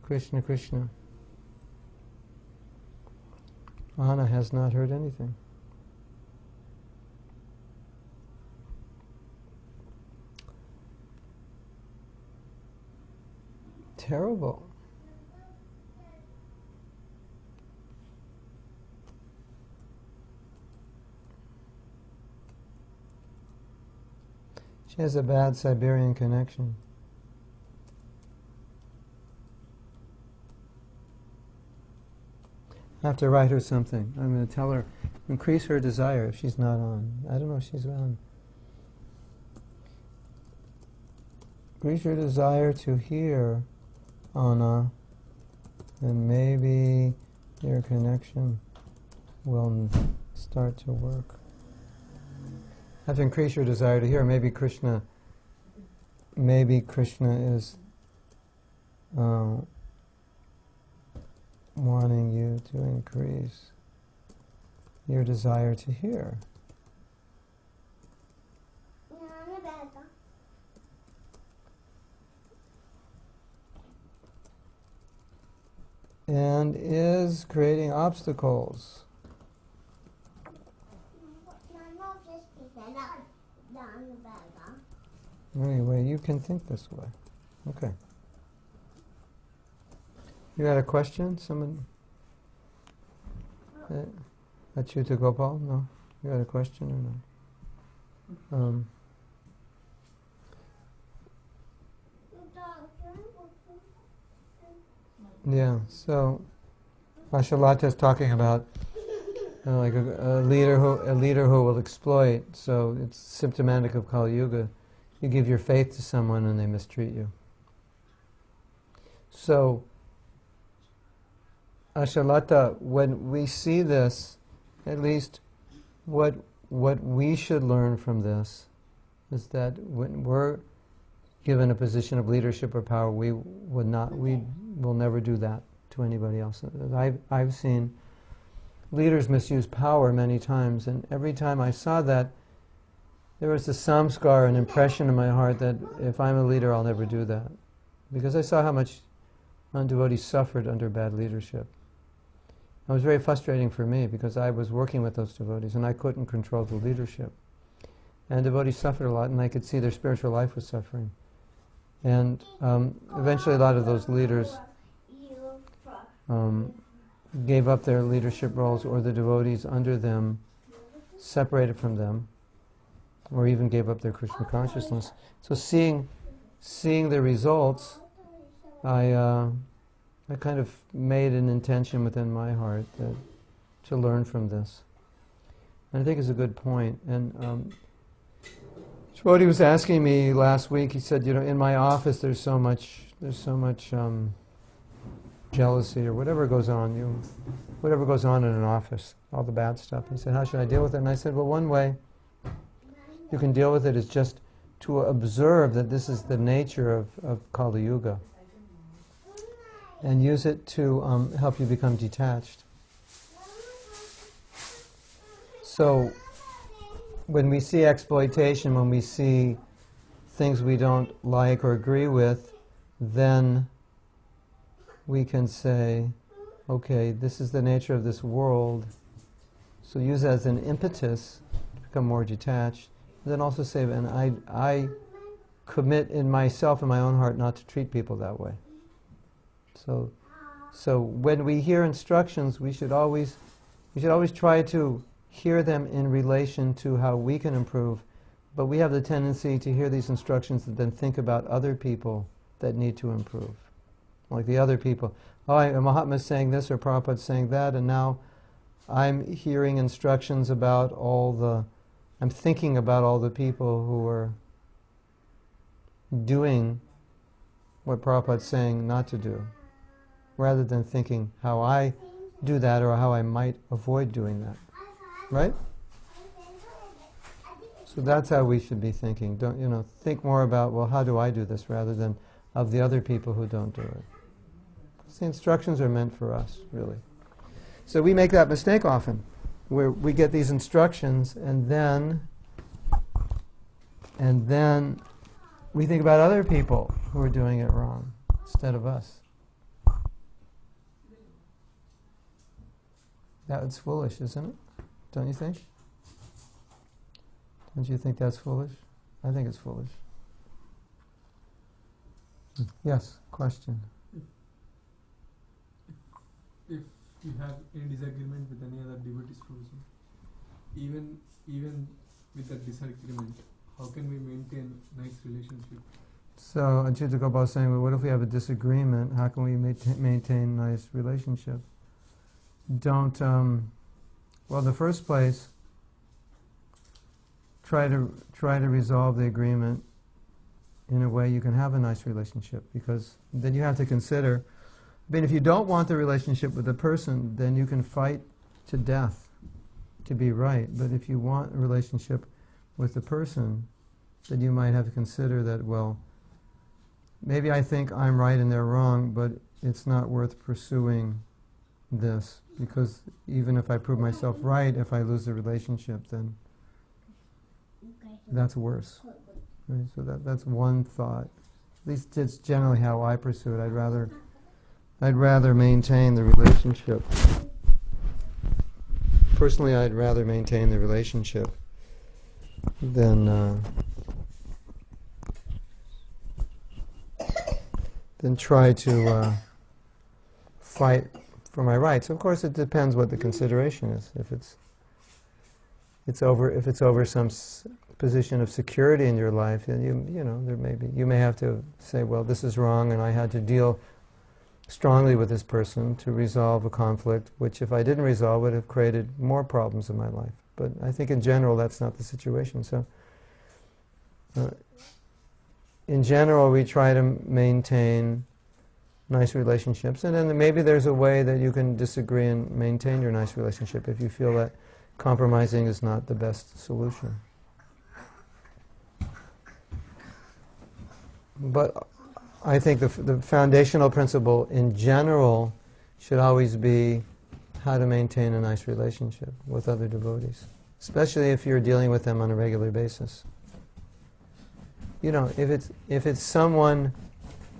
Krishna Krishna. Anna has not heard anything. Terrible. She has a bad Siberian connection. I have to write her something. I'm going to tell her, increase her desire if she's not on. I don't know if she's on. Increase your desire to hear, Anna, and maybe your connection will start to work. Have to increase your desire to hear. Maybe Krishna is wanting you to increase your desire to hear. And is creating obstacles. Anyway, you can think this way. Okay. You had a question? Someone? Achyuta Gopal? No? You had a question or no? Yeah, so Ashalata is talking about like a leader who will exploit. So it's symptomatic of Kali Yuga. You give your faith to someone and they mistreat you. So Ashalata, when we see this, at least what we should learn from this is that when we're given a position of leadership or power, we will never do that to anybody else. I've seen leaders misuse power many times, and every time I saw that, there was a samskar, an impression in my heart that if I'm a leader, I'll never do that. Because I saw how much devotees suffered under bad leadership. It was very frustrating for me because I was working with those devotees and I couldn't control the leadership. And devotees suffered a lot, and I could see their spiritual life was suffering. And eventually a lot of those leaders gave up their leadership roles, or the devotees under them separated from them, or even gave up their Krishna consciousness. So seeing the results, I kind of made an intention within my heart to learn from this. And I think it's a good point. And Shwoti was asking me last week, he said, in my office there's so much jealousy or whatever goes on in an office, all the bad stuff. He said, how should I deal with it? And I said, well, one way you can deal with it is just to observe that this is the nature of Kali Yuga, and use it to help you become detached. So when we see exploitation, when we see things we don't like or agree with, then we can say, okay, this is the nature of this world, so use it as an impetus to become more detached. And then also say, and I commit in myself, in my own heart, not to treat people that way. So when we hear instructions, we should always try to hear them in relation to how we can improve. But we have the tendency to hear these instructions and then think about other people that need to improve. Like the other people. Oh, Mahatma's saying this or Prabhupada's saying that, and now I'm hearing instructions about I'm thinking about all the people who are doing what Prabhupada's saying not to do, rather than thinking how I do that or how I might avoid doing that. Right? So that's how we should be thinking. Don't think more about, well, how do I do this, rather than of the other people who don't do it. The instructions are meant for us, really. So we make that mistake often. where we get these instructions, and then we think about other people who are doing it wrong instead of us. That's foolish, isn't it? Don't you think? Don't you think that's foolish? I think it's foolish. Yes, question. If you have any disagreement with any other devotees also, even with that disagreement, how can we maintain nice relationship? So Achyuta Gopal is saying, well, what if we have a disagreement? How can we maintain nice relationship? Don't, well, in the first place, try to resolve the agreement in a way you can have a nice relationship, because then you have to consider, I mean, if you don't want the relationship with the person, then you can fight to death to be right. But if you want a relationship with the person, then you might have to consider that, well, maybe I think I'm right and they're wrong, but it's not worth pursuing this, because even if I prove myself right, if I lose the relationship, then that's worse. Right? So that's one thought. At least it's generally how I pursue it. I'd rather maintain the relationship. Personally, I'd rather maintain the relationship than try to fight for my rights. Of course, it depends what the consideration is. If it's over some position of security in your life, then you may have to say, well, this is wrong, and I had to deal strongly with this person to resolve a conflict, which if I didn't resolve would have created more problems in my life. But I think in general that's not the situation. So in general we try to maintain nice relationships, and then maybe there's a way that you can disagree and maintain your nice relationship if you feel that compromising is not the best solution. But I think the foundational principle in general should always be how to maintain a nice relationship with other devotees, especially if you're dealing with them on a regular basis. You know, if it's someone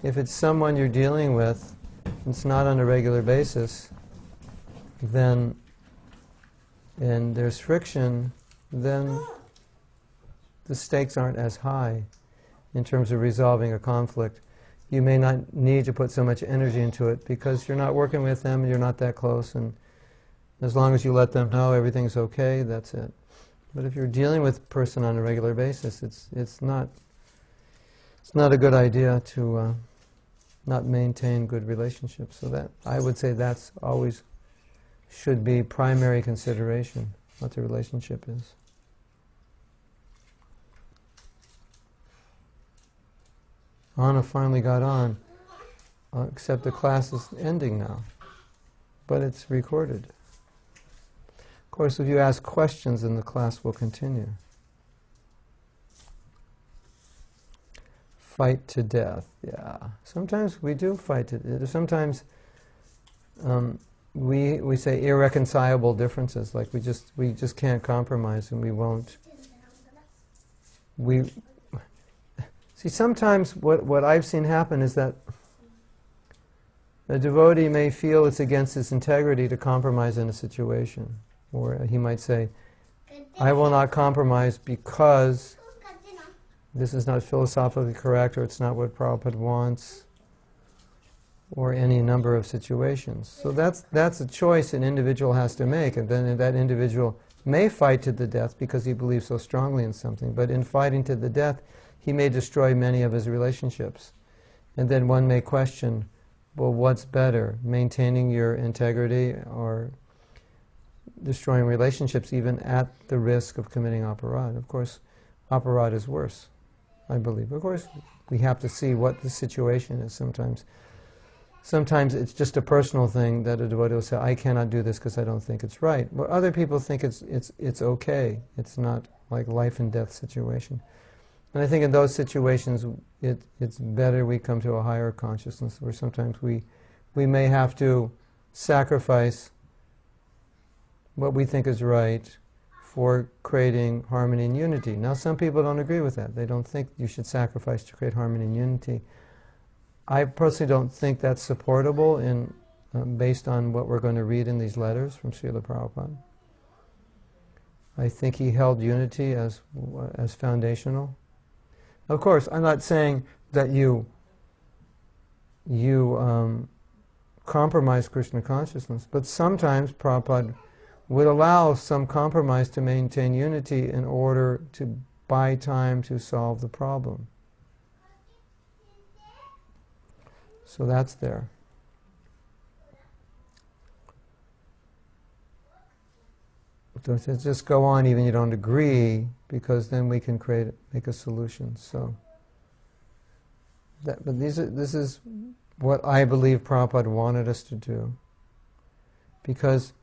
you're dealing with, it's not on a regular basis, then and there's friction, then the stakes aren't as high in terms of resolving a conflict. You may not need to put so much energy into it because you're not working with them, you're not that close, and as long as you let them know everything's okay, that's it. But if you're dealing with a person on a regular basis, it's not a good idea to not maintain good relationships. So that, I would say, that's always should be primary consideration, what the relationship is. Anna finally got on, except the class is ending now, but it's recorded. Of course, if you ask questions, then the class will continue. Fight to death, yeah. Sometimes we do fight to death. Sometimes we say irreconcilable differences, like we just can't compromise, and we won't. See, sometimes what I've seen happen is that a devotee may feel it's against his integrity to compromise in a situation. Or he might say, I will not compromise because this is not philosophically correct, or it's not what Prabhupada wants, or any number of situations. So that's a choice an individual has to make, and then that individual may fight to the death because he believes so strongly in something, but in fighting to the death, he may destroy many of his relationships. And then one may question, well, what's better, maintaining your integrity or destroying relationships even at the risk of committing aparad? Of course, aparad is worse, I believe. Of course, we have to see what the situation is sometimes. Sometimes it's just a personal thing that a devotee will say, I cannot do this because I don't think it's right. But other people think it's okay. It's not like life and death situation. And I think in those situations, it's better we come to a higher consciousness, where sometimes we may have to sacrifice what we think is right for creating harmony and unity. Now, some people don't agree with that. They don't think you should sacrifice to create harmony and unity. I personally don't think that's supportable based on what we're going to read in these letters from Srila Prabhupada. I think he held unity as foundational. Of course, I'm not saying that you compromise Krishna consciousness, but sometimes Prabhupada would allow some compromise to maintain unity in order to buy time to solve the problem. So that's there. Don't just go on even you don't agree, because then we can make a solution. So, but this is what I believe Prabhupada wanted us to do, because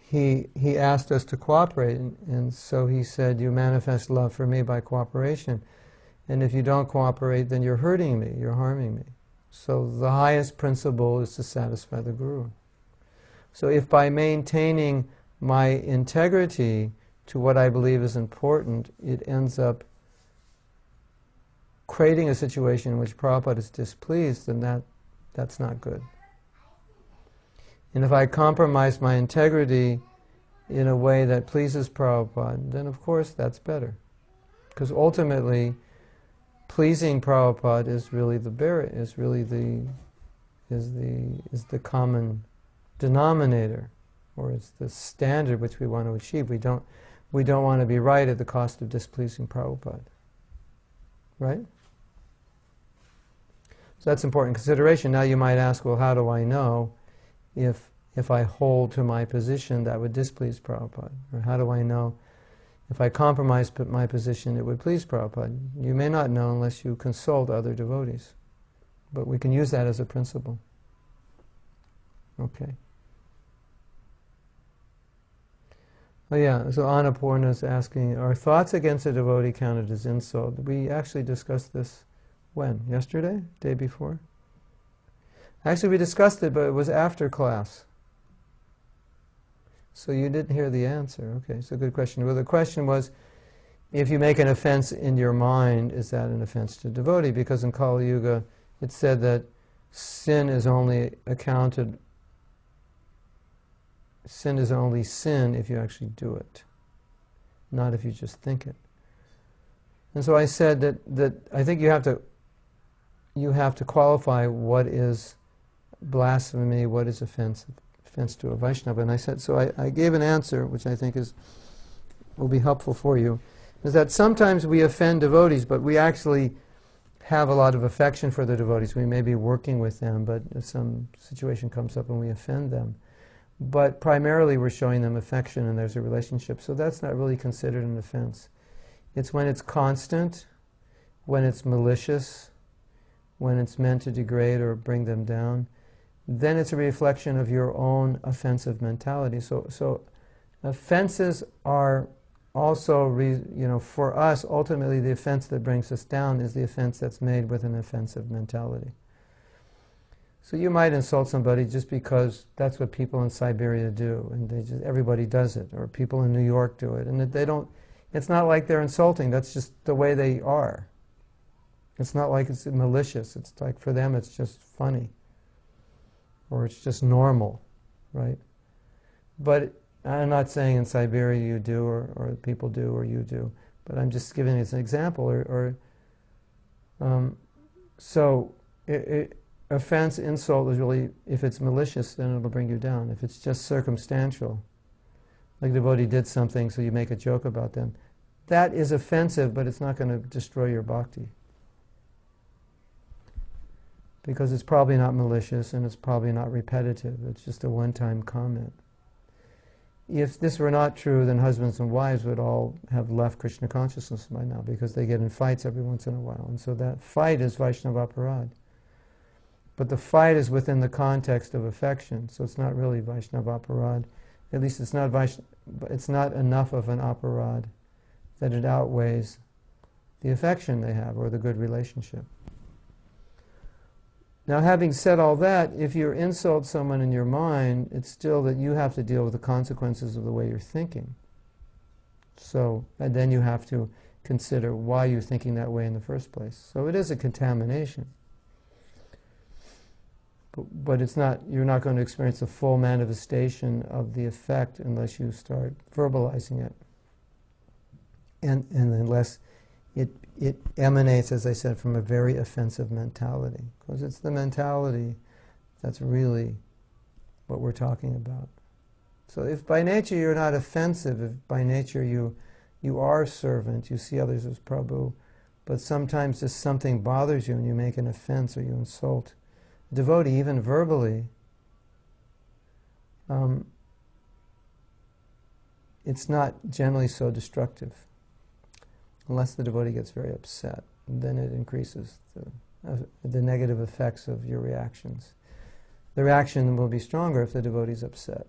he asked us to cooperate, and so he said, "You manifest love for me by cooperation, and if you don't cooperate, then you're hurting me, you're harming me." So the highest principle is to satisfy the Guru. So if by maintaining my integrity to what I believe is important, it ends up creating a situation in which Prabhupada is displeased, then that's not good. And if I compromise my integrity in a way that pleases Prabhupada, then of course that's better. Because ultimately, pleasing Prabhupada is really the common denominator, or it's the standard which we want to achieve. We don't want to be right at the cost of displeasing Prabhupada. Right? So that's important consideration. Now you might ask, well, how do I know if I hold to my position that would displease Prabhupada? Or how do I know if I compromise my position it would please Prabhupada? You may not know unless you consult other devotees. But we can use that as a principle. Okay. Oh yeah, so Annapurna is asking, are thoughts against a devotee counted as insult? We actually discussed this when? Yesterday? Day before? Actually we discussed it, but it was after class. So you didn't hear the answer. Okay, so good question. Well, the question was, if you make an offense in your mind, is that an offense to devotee? Because in Kali Yuga it said that sin is only sin if you actually do it, not if you just think it. And so I said that I think you have to qualify what is blasphemy, what is offense to a Vaishnava. And I said, so I gave an answer which I think will be helpful for you, is that sometimes we offend devotees, but we actually have a lot of affection for the devotees. We may be working with them, but if some situation comes up and we offend them, but primarily we're showing them affection and there's a relationship, so that's not really considered an offense. It's when it's constant, when it's malicious, when it's meant to degrade or bring them down, then it's a reflection of your own offensive mentality. So offenses are also, for us, ultimately the offense that brings us down is the offense that's made with an offensive mentality. So you might insult somebody just because that's what people in Siberia do, and everybody does it, or people in New York do it, and it's not like they're insulting, that's just the way they are. It's not like it's malicious, it's like for them it's just funny, or it's just normal, right? But I'm not saying in Siberia you do, or people do, or you do, but I'm just giving it as an example, offense, insult is really, if it's malicious, then it'll bring you down. If it's just circumstantial, like the devotee did something, so you make a joke about them, that is offensive, but it's not going to destroy your bhakti. Because it's probably not malicious, and it's probably not repetitive. It's just a one-time comment. If this were not true, then husbands and wives would all have left Krishna consciousness by now, because they get in fights every once in a while. And so that fight is Vaishnava aparad. But the fight is within the context of affection, so it's not really Vaishnava aparad. At least it's not enough of an aparad that it outweighs the affection they have or the good relationship. Now, having said all that, if you insult someone in your mind, it's still that you have to deal with the consequences of the way you're thinking. So, and then you have to consider why you're thinking that way in the first place. So it is a contamination. But it's not, you're not going to experience the full manifestation of the effect unless you start verbalizing it. And unless it emanates, as I said, from a very offensive mentality. Because it's the mentality that's really what we're talking about. So if by nature you're not offensive, if by nature you are servant, you see others as Prabhu, but sometimes just something bothers you and you make an offense or you insult a devotee, even verbally, it's not generally so destructive. Unless the devotee gets very upset, then it increases the negative effects of your reactions. The reaction will be stronger if the devotee is upset.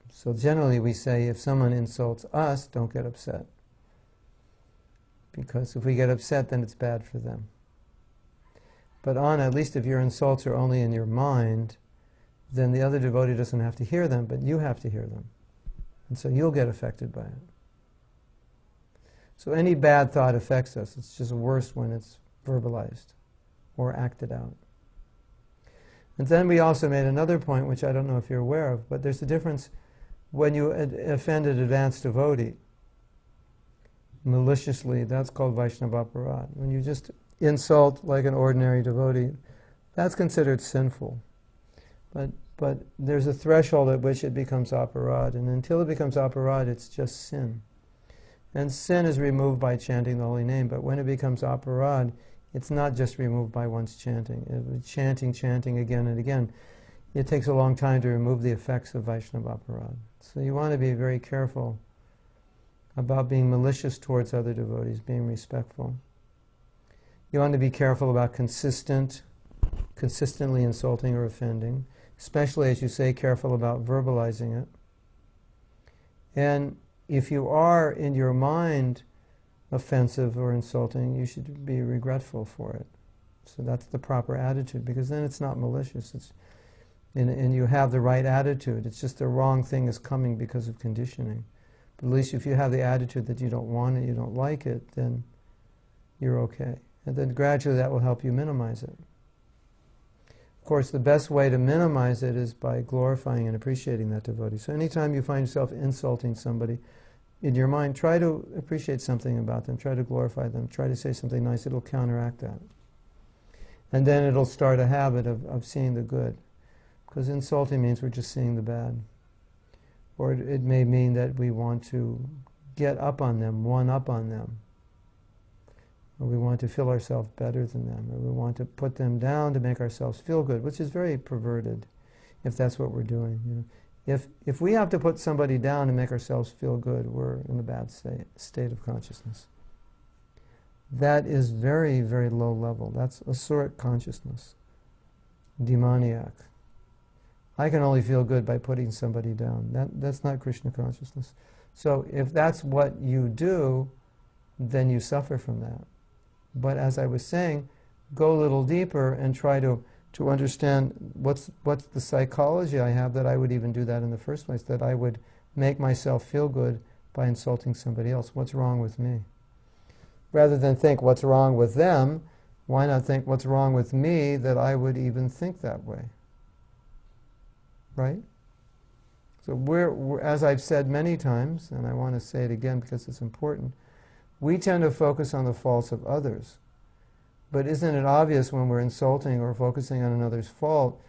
So generally we say if someone insults us, don't get upset. Because if we get upset, then it's bad for them. But at least if your insults are only in your mind, then the other devotee doesn't have to hear them, but you have to hear them. And so you'll get affected by it. So any bad thought affects us. It's just worse when it's verbalized or acted out. And then we also made another point, which I don't know if you're aware of, but there's a difference when you offend an advanced devotee maliciously. That's called Vaishnava aparad. When you just insult like an ordinary devotee, that's considered sinful. But there's a threshold at which it becomes aparad, and until it becomes aparad, it's just sin. And sin is removed by chanting the holy name, but when it becomes aparad, it's not just removed by one's chanting. Chanting again and again, it takes a long time to remove the effects of Vaishnava aparad. So you want to be very careful about being malicious towards other devotees, being respectful. You want to be careful about consistently insulting or offending, especially, as you say, careful about verbalizing it. And if you are, in your mind, offensive or insulting, you should be regretful for it. So that's the proper attitude, because then it's not malicious. And you have the right attitude. It's just the wrong thing is coming because of conditioning. But at least if you have the attitude that you don't want it, you don't like it, then you're okay. And then gradually that will help you minimize it. Of course, the best way to minimize it is by glorifying and appreciating that devotee. So anytime you find yourself insulting somebody, in your mind, try to appreciate something about them, try to glorify them, try to say something nice. It'll counteract that. And then it'll start a habit of seeing the good. Because insulting means we're just seeing the bad. Or it may mean that we want to get up on them, one up on them. Or we want to feel ourselves better than them. Or we want to put them down to make ourselves feel good, which is very perverted, if that's what we're doing. You know? If we have to put somebody down to make ourselves feel good, we're in a bad state of consciousness. That is very, very low level. That's asuric consciousness, demoniac. I can only feel good by putting somebody down. That's not Krishna consciousness. So if that's what you do, then you suffer from that. But as I was saying, go a little deeper and try to understand what's the psychology I have that I would even do that in the first place, that I would make myself feel good by insulting somebody else. What's wrong with me? Rather than think what's wrong with them, why not think what's wrong with me that I would even think that way? Right? So we're, as I've said many times, and I want to say it again because it's important, we tend to focus on the faults of others. But isn't it obvious when we're insulting or focusing on another's fault,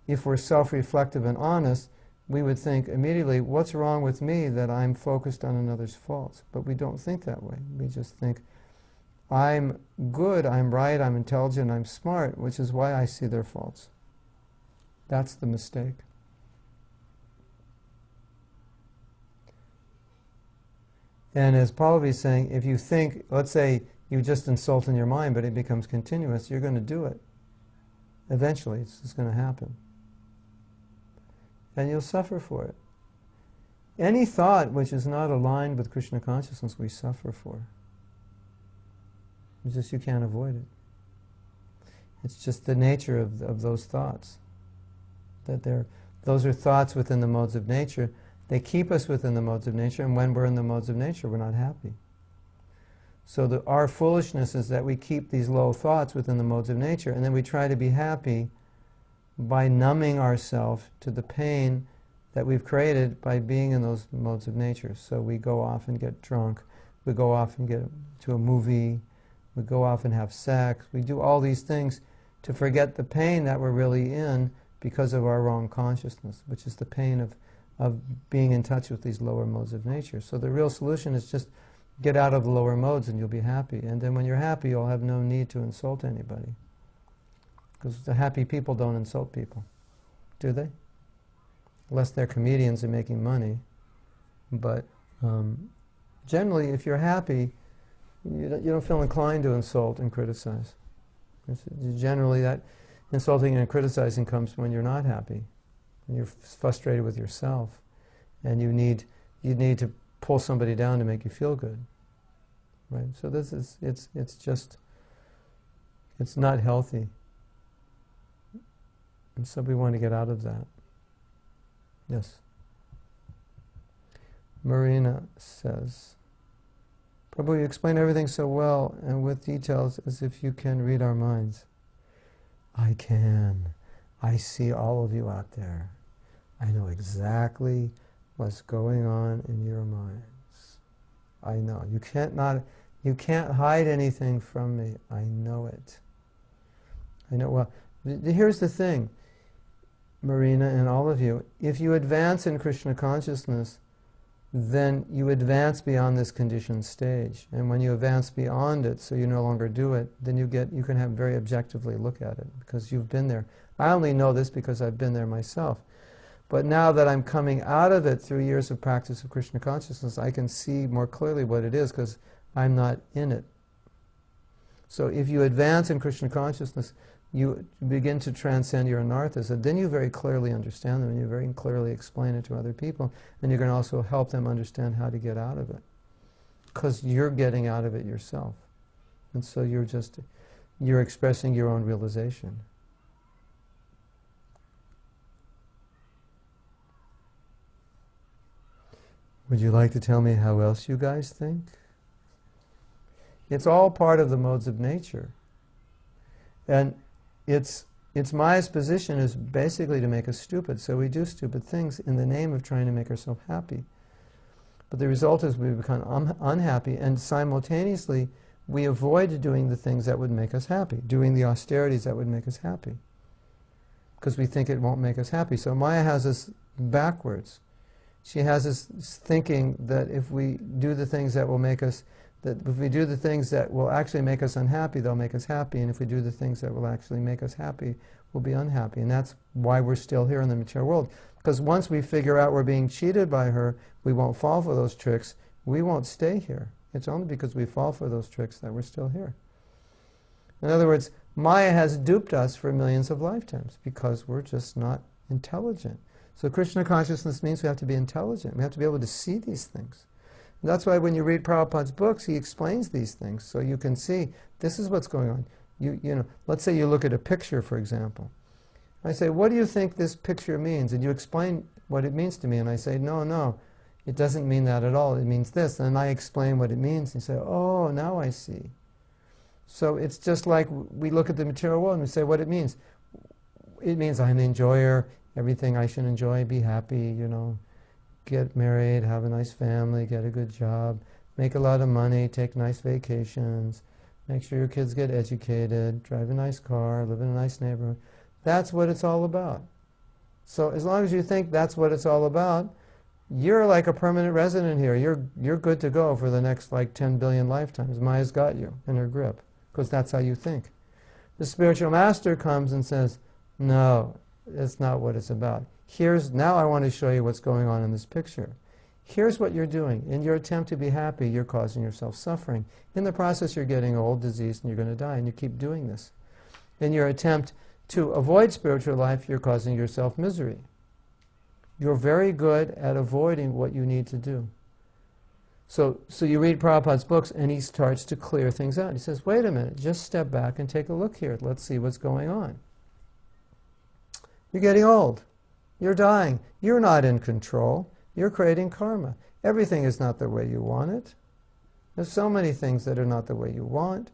if we're self-reflective and honest, we would think immediately, what's wrong with me that I'm focused on another's faults? But we don't think that way. We just think, I'm good, I'm right, I'm intelligent, I'm smart, which is why I see their faults. That's the mistake. And as Pallavi is saying, if you think, let's say you just insult in your mind, but it becomes continuous, you're going to do it. Eventually, it's just going to happen. And you'll suffer for it. Any thought which is not aligned with Krishna consciousness, we suffer for. It's just you can't avoid it. It's just the nature of those thoughts. Those are thoughts within the modes of nature. They keep us within the modes of nature, and when we're in the modes of nature, we're not happy. So our foolishness is that we keep these low thoughts within the modes of nature, and then we try to be happy by numbing ourselves to the pain that we've created by being in those modes of nature. So we go off and get drunk, we go off and get to a movie, we go off and have sex, we do all these things to forget the pain that we're really in because of our wrong consciousness, which is the pain of being in touch with these lower modes of nature. So the real solution is just get out of the lower modes and you'll be happy. And then when you're happy, you'll have no need to insult anybody. Because the happy people don't insult people, do they? Unless they're comedians and making money. But generally, if you're happy, you don't feel inclined to insult and criticize. Generally, that insulting and criticizing comes when you're not happy, when you're frustrated with yourself, and you need to pull somebody down to make you feel good, right? So this is it's not healthy, and so we want to get out of that. Yes. Marina says, Prabhu, you explain everything so well and with details as if you can read our minds. I can. I see all of you out there. I know exactly what's going on in your minds. I know. You can't hide anything from me. I know it. I know. Well, here's the thing, Marina and all of you. If you advance in Krishna consciousness, then you advance beyond this conditioned stage. And when you advance beyond it, so you no longer do it, then you can have very objectively look at it, because you've been there. I only know this because I've been there myself. But now that I'm coming out of it through years of practice of Krishna consciousness, I can see more clearly what it is, because I'm not in it. So if you advance in Krishna consciousness, you begin to transcend your anarthas, and then you very clearly understand them, and you very clearly explain it to other people, and you can also help them understand how to get out of it, because you're getting out of it yourself. And so you're expressing your own realization. Would you like to tell me how else you guys think? It's all part of the modes of nature. And it's Maya's position is basically to make us stupid, so we do stupid things in the name of trying to make ourselves happy. But the result is we become unhappy, and simultaneously we avoid doing the things that would make us happy, doing the austerities that would make us happy, because we think it won't make us happy. So Maya has us backwards. She has us thinking that if we do the things that will make us, that if we do the things that will actually make us unhappy, they'll make us happy, and if we do the things that will actually make us happy, we'll be unhappy. And that's why we're still here in the material world. Because once we figure out we're being cheated by her, we won't fall for those tricks, we won't stay here. It's only because we fall for those tricks that we're still here. In other words, Maya has duped us for millions of lifetimes because we're just not intelligent. So Krishna consciousness means we have to be intelligent. We have to be able to see these things. And that's why when you read Prabhupada's books, he explains these things, so you can see this is what's going on. You know, let's say you look at a picture, for example. I say, what do you think this picture means? And you explain what it means to me, and I say, no, it doesn't mean that at all. It means this. And I explain what it means, and you say, oh, now I see. So it's just like we look at the material world and we say what it means. It means I'm an enjoyer, everything I should enjoy, be happy, you know, get married, have a nice family, get a good job, make a lot of money, take nice vacations, make sure your kids get educated, drive a nice car, live in a nice neighborhood. That's what it's all about. So as long as you think that's what it's all about, you're like a permanent resident here. You're good to go for the next like 10 billion lifetimes. Maya's got you in her grip, because that's how you think. The spiritual master comes and says, no, that's not what it's about. Now I want to show you what's going on in this picture. Here's what you're doing. In your attempt to be happy, you're causing yourself suffering. In the process, you're getting old, diseased, and you're going to die, and you keep doing this. In your attempt to avoid spiritual life, you're causing yourself misery. You're very good at avoiding what you need to do. So you read Prabhupada's books, and he starts to clear things out. He says, wait a minute, just step back and take a look here. Let's see what's going on. You're getting old. You're dying. You're not in control. You're creating karma. Everything is not the way you want it. There's so many things that are not the way you want.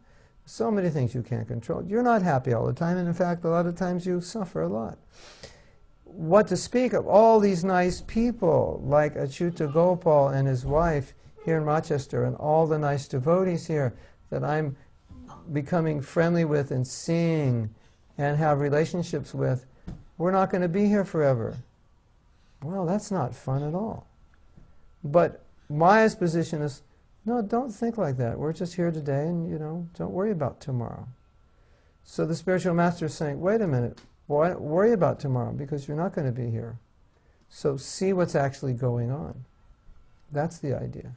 So many things you can't control. You're not happy all the time, and in fact, a lot of times you suffer a lot. What to speak of all these nice people, like Achyuta Gopal and his wife here in Rochester, and all the nice devotees here that I'm becoming friendly with and seeing and have relationships with, we're not going to be here forever. Well, that's not fun at all. But Maya's position is, no, don't think like that. We're just here today, and don't worry about tomorrow. So the spiritual master is saying, wait a minute, why worry about tomorrow? Because you're not going to be here. So see what's actually going on. That's the idea.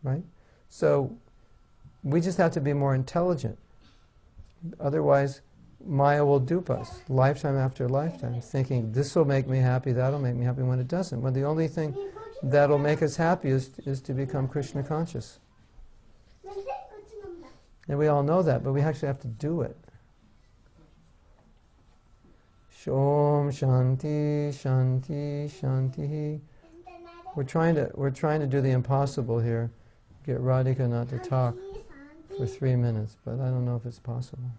Right? So we just have to be more intelligent. Otherwise, Maya will dupe us, lifetime after lifetime, thinking this will make me happy, that'll make me happy, when it doesn't. When the only thing that'll make us happy is to become Krishna conscious. And we all know that, but we actually have to do it. Shom Shanti Shanti Shanti. We're trying to do the impossible here. Get Radhika not to talk for 3 minutes, but I don't know if it's possible.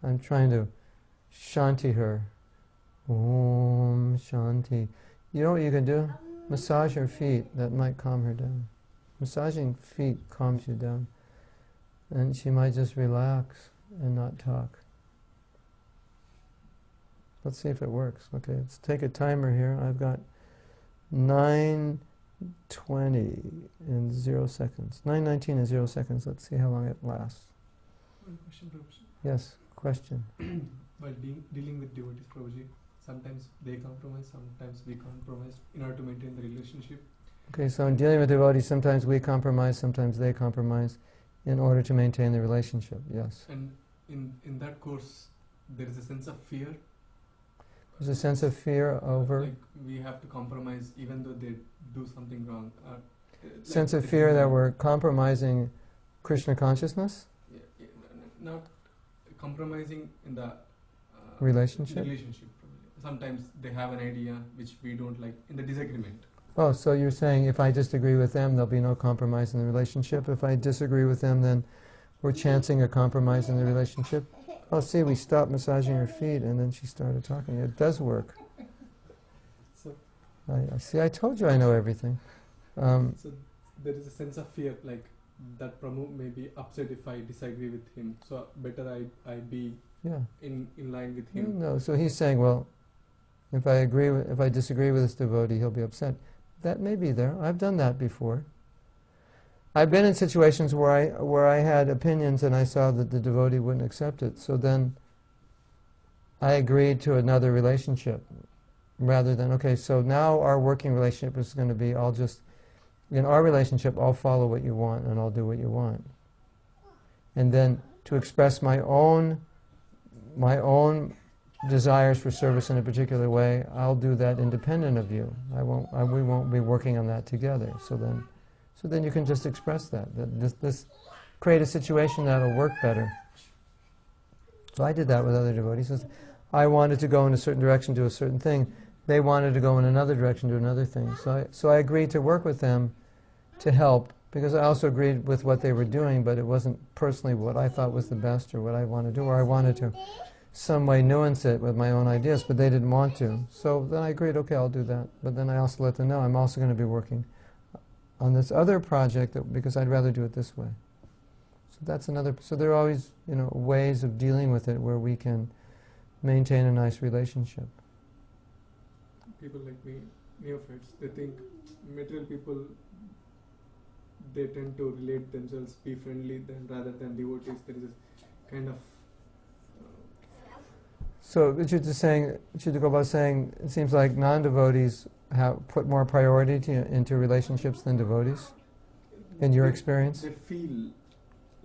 I'm trying to Shanti her. Om Shanti. You know what you can do? Massage her feet. That might calm her down. Massaging feet calms you down. And she might just relax and not talk. Let's see if it works. Okay, let's take a timer here. I've got 9:20 in 0 seconds. 9:19 in 0 seconds. Let's see how long it lasts. One question, Prabhuji. Yes, question. While dealing with devotees, Prabhuji, sometimes they compromise, sometimes we compromise in order to maintain the relationship. Okay, so in dealing with devotees, sometimes we compromise, sometimes they compromise in order to maintain the relationship, yes. And in that course, there is a sense of fear. There's a sense of fear over... Like we have to compromise even though they do something wrong. Sense of fear that we're compromising Krishna consciousness? Not compromising in the relationship. Sometimes they have an idea which we don't like in the disagreement. Oh, so you're saying if I disagree with them, there'll be no compromise in the relationship. If I disagree with them, then we're chancing a compromise in the relationship. Oh, see, we stopped massaging her feet, and then she started talking. It does work. So I see. I told you I know everything. So there is a sense of fear, like that Pramod may be upset if I disagree with him. So better I be in line with him. No, so he's saying, well, if I disagree with this devotee, he'll be upset. That may be there. I've done that before. I've been in situations where I had opinions and I saw that the devotee wouldn't accept it. So then I agreed to another relationship rather than, okay, so now our working relationship is going to be, in our relationship, I'll follow what you want and I'll do what you want. And then to express my own desires for service in a particular way, I'll do that independent of you. We won't be working on that together. So then you can just express that this create a situation that'll work better. So I did that with other devotees. I wanted to go in a certain direction, do a certain thing. They wanted to go in another direction, do another thing. So I agreed to work with them to help, because I also agreed with what they were doing, but it wasn't personally what I thought was the best or what I wanted to do, or I wanted to some way nuance it with my own ideas, but they didn't want to. So then I agreed, okay, I'll do that. But then I also let them know I'm also going to be working on this other project because I'd rather do it this way. So that's another. So there are always, ways of dealing with it where we can maintain a nice relationship. People like me, neophytes, they think material people, they tend to relate themselves, be friendly, rather than devotees. There is a kind of. So Achyuta Gopal is saying, it seems like non-devotees have put more priority into relationships than devotees, in your experience? They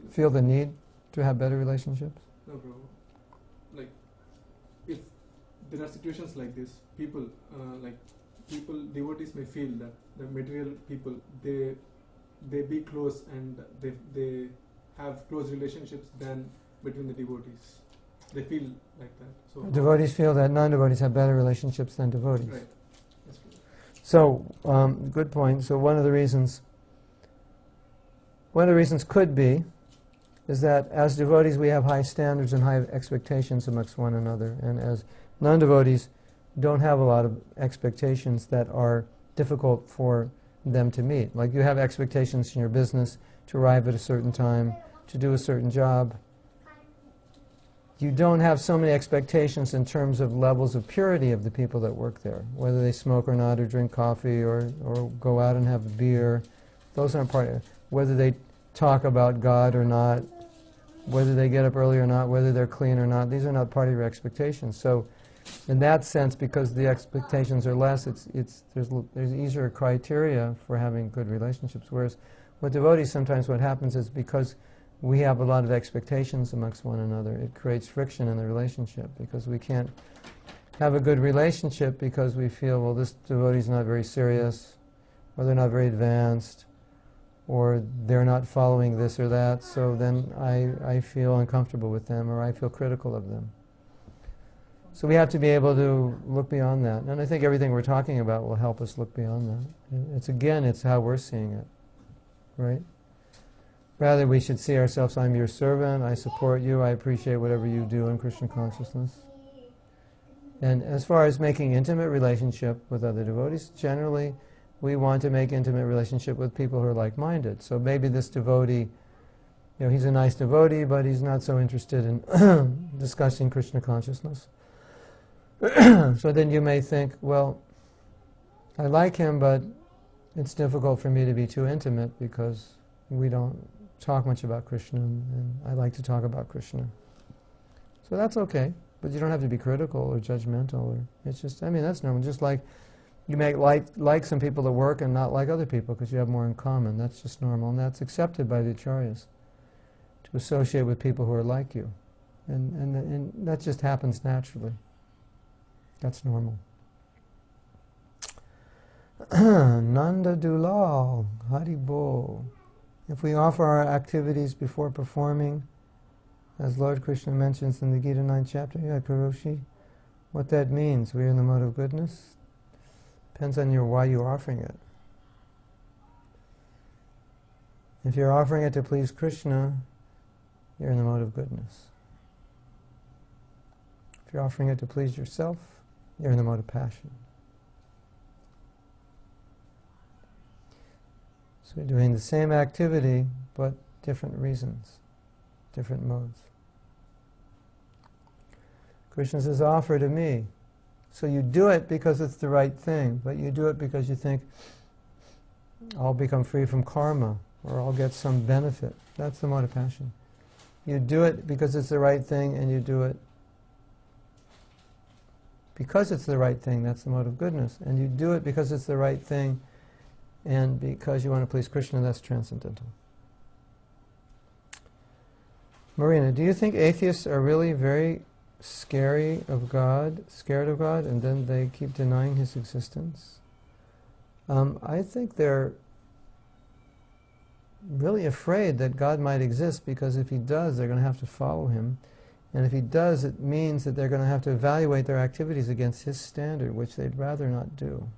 feel the need to have better relationships? No, bro. Like, if there are situations like this, people, like devotees may feel that the material people, they be close and they have close relationships than between the devotees. They feel like that. So Devotees feel that non-devotees have better relationships than devotees. right. That's true. So, good point. So one of the reasons could be is that as devotees we have high standards and high expectations amongst one another, and as non-devotees don't have a lot of expectations that are difficult for them to meet. Like you have expectations in your business to arrive at a certain time, to do a certain job. You don't have so many expectations in terms of levels of purity of the people that work there, whether they smoke or not, or drink coffee, or go out and have a beer. Those aren't part of it. Whether they talk about God or not, whether they get up early or not, whether they're clean or not, these are not part of your expectations. So in that sense, because the expectations are less, there's easier criteria for having good relationships. Whereas with devotees, sometimes what happens is because we have a lot of expectations amongst one another, it creates friction in the relationship, because we can't have a good relationship because we feel, well, this devotee's not very serious, or they're not very advanced, or they're not following this or that, so then I feel uncomfortable with them, or I feel critical of them. So we have to be able to look beyond that. And I think everything we're talking about will help us look beyond that. It's how we're seeing it, right? Rather, we should see ourselves, I'm your servant, I support you, I appreciate whatever you do in Krishna consciousness. And as far as making intimate relationship with other devotees, generally we want to make intimate relationship with people who are like-minded. So maybe this devotee, he's a nice devotee, but he's not so interested in discussing Krishna consciousness. So then you may think, well, I like him, but it's difficult for me to be too intimate because we don't talk much about Krishna, and I like to talk about Krishna. So that's okay, but you don't have to be critical or judgmental. Or it's just, that's normal. Just like you may like some people at work and not like other people because you have more in common. That's just normal, and that's accepted by the acharyas, to associate with people who are like you. And that just happens naturally. That's normal. Nanda Dulal, Hari Bol. If we offer our activities before performing, as Lord Krishna mentions in the Gita 9th chapter, Karoshi, what that means, we're in the mode of goodness, depends on why you're offering it. If you're offering it to please Krishna, you're in the mode of goodness. If you're offering it to please yourself, you're in the mode of passion. So we're doing the same activity, but different reasons, different modes. Krishna says, offer to me. So you do it because it's the right thing, but you do it because you think, I'll become free from karma, or I'll get some benefit. That's the mode of passion. You do it because it's the right thing, and you do it because it's the right thing. That's the mode of goodness. And you do it because it's the right thing, and because you want to please Krishna. That's transcendental. Marina, do you think atheists are really very scared of God, and then they keep denying His existence? I think they're really afraid that God might exist, because if He does, they're going to have to follow Him. And if He does, it means that they're going to have to evaluate their activities against His standard, which they'd rather not do.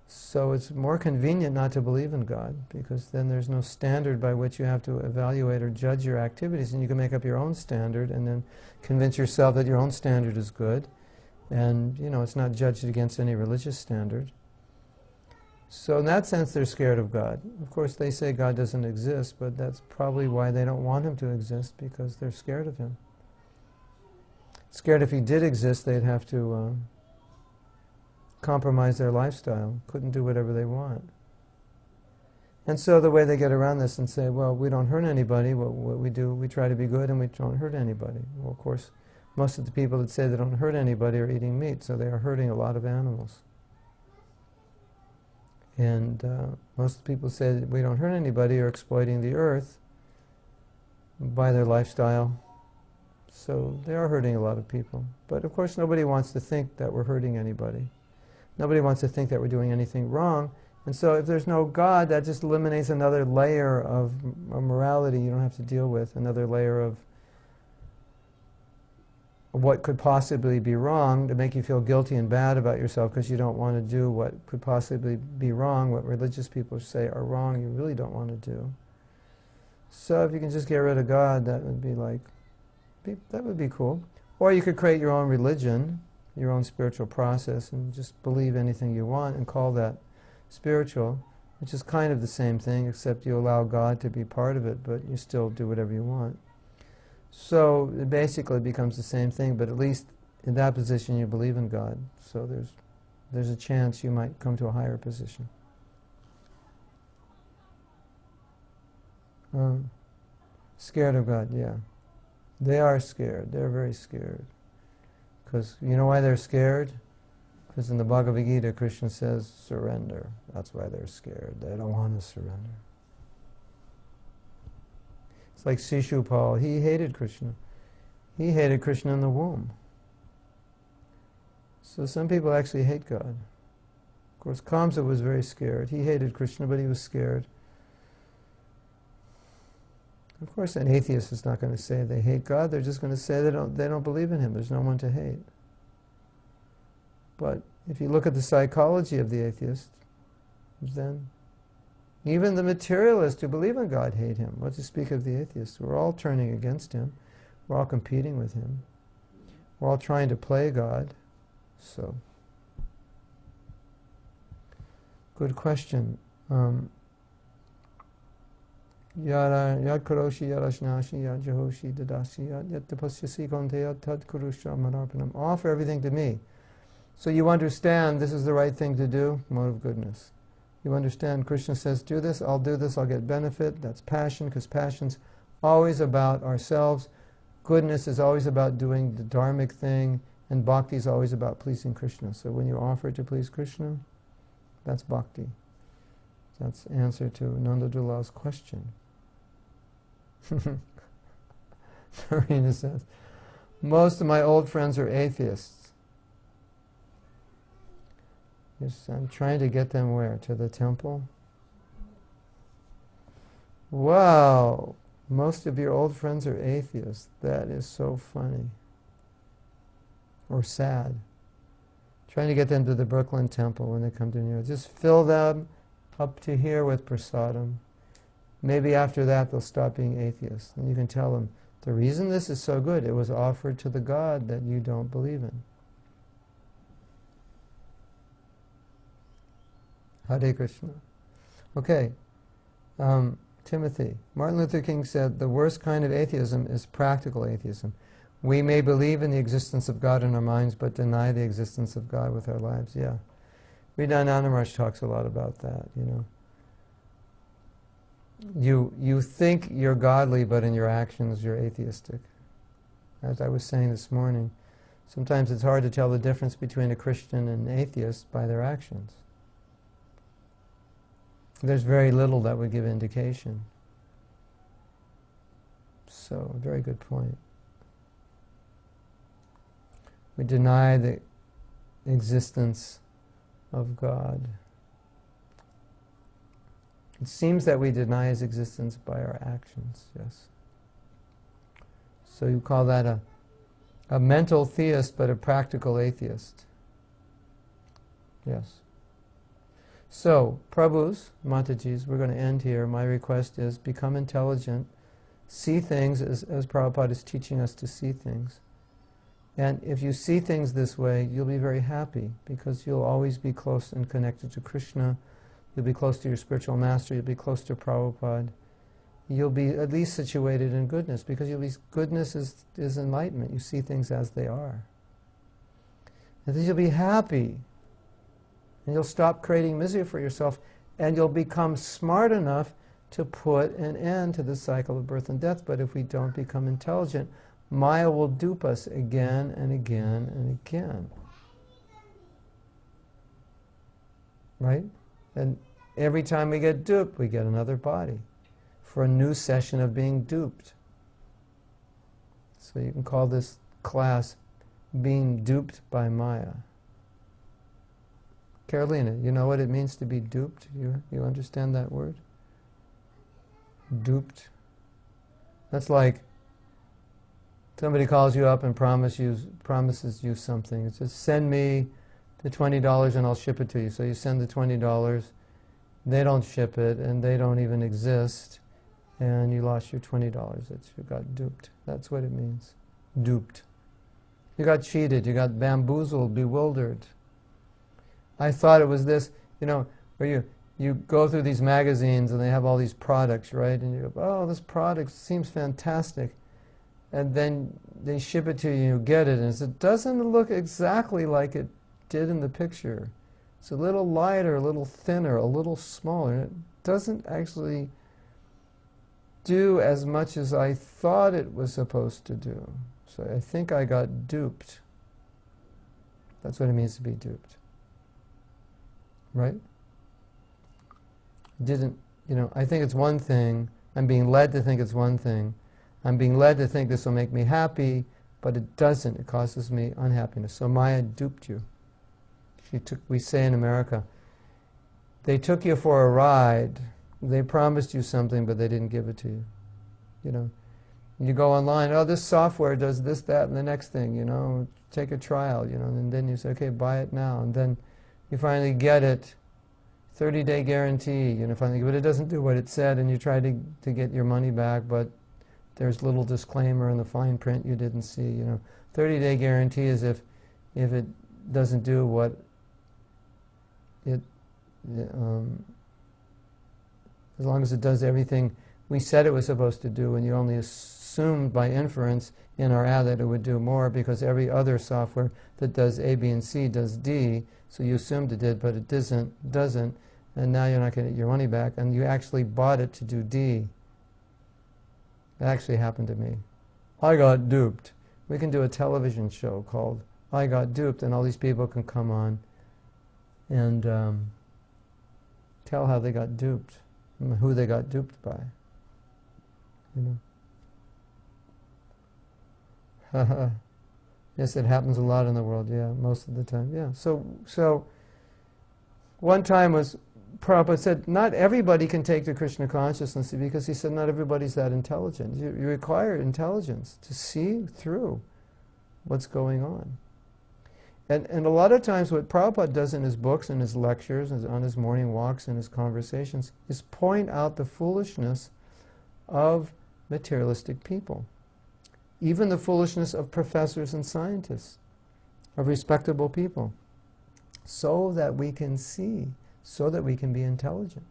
So it's more convenient not to believe in God, because then there's no standard by which you have to evaluate or judge your activities, and you can make up your own standard and then convince yourself that your own standard is good, and it's not judged against any religious standard. So in that sense, they're scared of God. Of course, they say God doesn't exist, but that's probably why they don't want Him to exist, because they're scared of Him. Scared if He did exist, they'd have to compromise their lifestyle, couldn't do whatever they want. And so the way they get around this and say, well, we don't hurt anybody, what we do, we try to be good and we don't hurt anybody. Well, of course, most of the people that say they don't hurt anybody are eating meat, so they are hurting a lot of animals. And most of the people say that we don't hurt anybody are exploiting the earth by their lifestyle, so they are hurting a lot of people. But of course nobody wants to think that we're hurting anybody. Nobody wants to think that we're doing anything wrong. And so if there's no God, that just eliminates another layer of morality you don't have to deal with, another layer of what could possibly be wrong to make you feel guilty and bad about yourself because you don't want to do what could possibly be wrong, what religious people say are wrong, you really don't want to do. So if you can just get rid of God, that would be like, that would be cool. Or you could create your own religion, your own spiritual process, and just believe anything you want and call that spiritual, which is kind of the same thing, except you allow God to be part of it, but you still do whatever you want. So it basically becomes the same thing, but at least in that position you believe in God. So there's a chance you might come to a higher position. Scared of God, yeah. They are scared. They're very scared. Because you know why they're scared? Because in the Bhagavad Gita, Krishna says, surrender. That's why they're scared. They don't want to surrender. It's like Shishupal. He hated Krishna. He hated Krishna in the womb. So some people actually hate God. Of course, Kamsa was very scared. He hated Krishna, but he was scared. Of course, an atheist is not going to say they hate God. They're just going to say they don't believe in Him. There's no one to hate. But if you look at the psychology of the atheist, then even the materialists who believe in God hate Him. What to speak of the atheists? We're all turning against Him. We're all competing with Him. We're all trying to play God. So, good question. Yad karoshi yarashnashi yad jahoshi dadashi yad tapasyasi konte tad kurusha manarpanam. Offer everything to me. So you understand this is the right thing to do, mode of goodness. You understand Krishna says, do this, I'll do this, I'll get benefit. That's passion, because passion's always about ourselves. Goodness is always about doing the dharmic thing, and bhakti is always about pleasing Krishna. So when you offer to please Krishna, that's bhakti. That's the answer to Nanda Dulal's question. Marina says, most of my old friends are atheists. Yes, I'm trying to get them where? To the temple? Wow! Most of your old friends are atheists. That is so funny. Or sad. Trying to get them to the Brooklyn temple when they come to New York. Just fill them up to here with prasadam. Maybe after that they'll stop being atheists. And you can tell them, the reason this is so good, it was offered to the God that you don't believe in. Hare Krishna. Okay. Timothy. Martin Luther King said, the worst kind of atheism is practical atheism. We may believe in the existence of God in our minds, but deny the existence of God with our lives. Yeah. Vedanta Maharaj talks a lot about that, you know. You think you're godly, but in your actions you're atheistic. As I was saying this morning, sometimes it's hard to tell the difference between a Christian and an atheist by their actions. There's very little that would give indication. So, very good point. We deny the existence of God. It seems that we deny His existence by our actions, yes. So you call that a mental theist, but a practical atheist. Yes. So, Prabhus, Matajis, we're going to end here. My request is become intelligent, see things as Prabhupada is teaching us to see things. And if you see things this way, you'll be very happy, because you'll always be close and connected to Krishna. You'll be close to your spiritual master. You'll be close to Prabhupada. You'll be at least situated in goodness, because goodness is enlightenment. You see things as they are. And then you'll be happy. And you'll stop creating misery for yourself, and you'll become smart enough to put an end to the cycle of birth and death. But if we don't become intelligent, Maya will dupe us again and again and again. Right? And every time we get duped, we get another body for a new session of being duped. So you can call this class being duped by Maya. Carolina, you know what it means to be duped? You understand that word? Duped. That's like somebody calls you up and promises you something. It says, send me the $20 and I'll ship it to you. So you send the $20, they don't ship it, and they don't even exist, and you lost your $20. You got duped. That's what it means. Duped. You got cheated. You got bamboozled, bewildered. I thought it was this, where you go through these magazines and they have all these products, right? And you go, oh, this product seems fantastic. And then they ship it to you and you get it, and it doesn't look exactly like it did in the picture. It's a little lighter, a little thinner, a little smaller. It doesn't actually do as much as I thought it was supposed to do. So I think I got duped. That's what it means to be duped. Right? I think it's one thing. I'm being led to think it's one thing. I'm being led to think this will make me happy, but it doesn't. It causes me unhappiness. So Maya duped you. We say in America, they took you for a ride. They promised you something, but they didn't give it to you. You go online, oh, this software does this, that, and the next thing, take a trial, and then you say, okay, buy it now. And then you finally get it, 30-day guarantee, finally, but it doesn't do what it said, and you try to get your money back, but there's little disclaimer in the fine print you didn't see, 30-day guarantee is if it doesn't do what it, as long as it does everything we said it was supposed to do, and you only assumed by inference in our ad that it would do more because every other software that does A, B, and C does D, so you assumed it did, but it doesn't, and now you're not going to get your money back, and you actually bought it to do D. That actually happened to me. I got duped. We can do a television show called I Got Duped, and all these people can come on and tell how they got duped, and who they got duped by. Yes, it happens a lot in the world, yeah, most of the time, yeah. So one time Prabhupada said, not everybody can take to Krishna consciousness, because he said not everybody's that intelligent. You require intelligence to see through what's going on. And a lot of times what Prabhupada does in his books and his lectures and on his morning walks and his conversations is point out the foolishness of materialistic people. Even the foolishness of professors and scientists, of respectable people, so that we can see, so that we can be intelligent.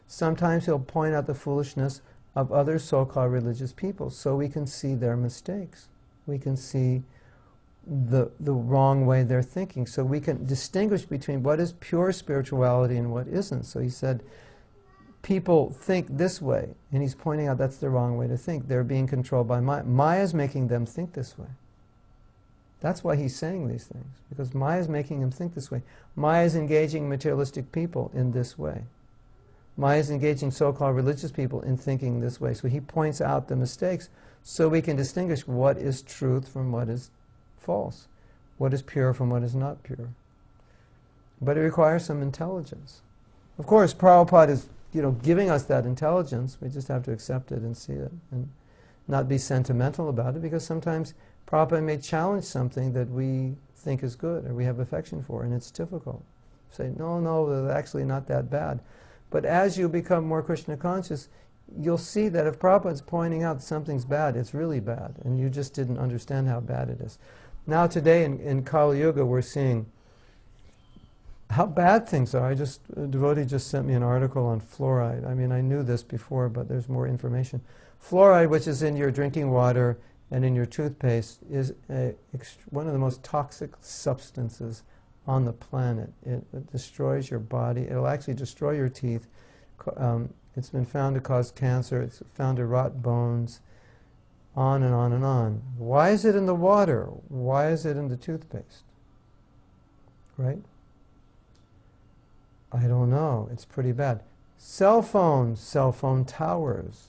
Sometimes he'll point out the foolishness of other so-called religious people, so we can see their mistakes. We can see the wrong way they're thinking, so we can distinguish between what is pure spirituality and what isn't. So he said, people think this way, and he's pointing out that's the wrong way to think. They're being controlled by Maya. Maya's making them think this way. That's why he's saying these things, because Maya's making them think this way. Maya's engaging materialistic people in this way. Maya's engaging so-called religious people in thinking this way. So he points out the mistakes so we can distinguish what is truth from what is false, what is pure from what is not pure. But it requires some intelligence. Of course, Prabhupada is giving us that intelligence. We just have to accept it and see it and not be sentimental about it, because sometimes Prabhupada may challenge something that we think is good or we have affection for, and it's difficult. Say, no, they're actually not that bad. But as you become more Krishna conscious, you'll see that if Prabhupada's pointing out something's bad, it's really bad, and you just didn't understand how bad it is. Now today in Kali Yuga, we're seeing how bad things are. A devotee just sent me an article on fluoride. I mean, I knew this before, but there's more information. Fluoride, which is in your drinking water and in your toothpaste, is one of the most toxic substances on the planet. It destroys your body. It'll actually destroy your teeth. It's been found to cause cancer. It's found to rot bones, on and on and on. Why is it in the water? Why is it in the toothpaste? Right? I don't know. It's pretty bad. Cell phones, cell phone towers.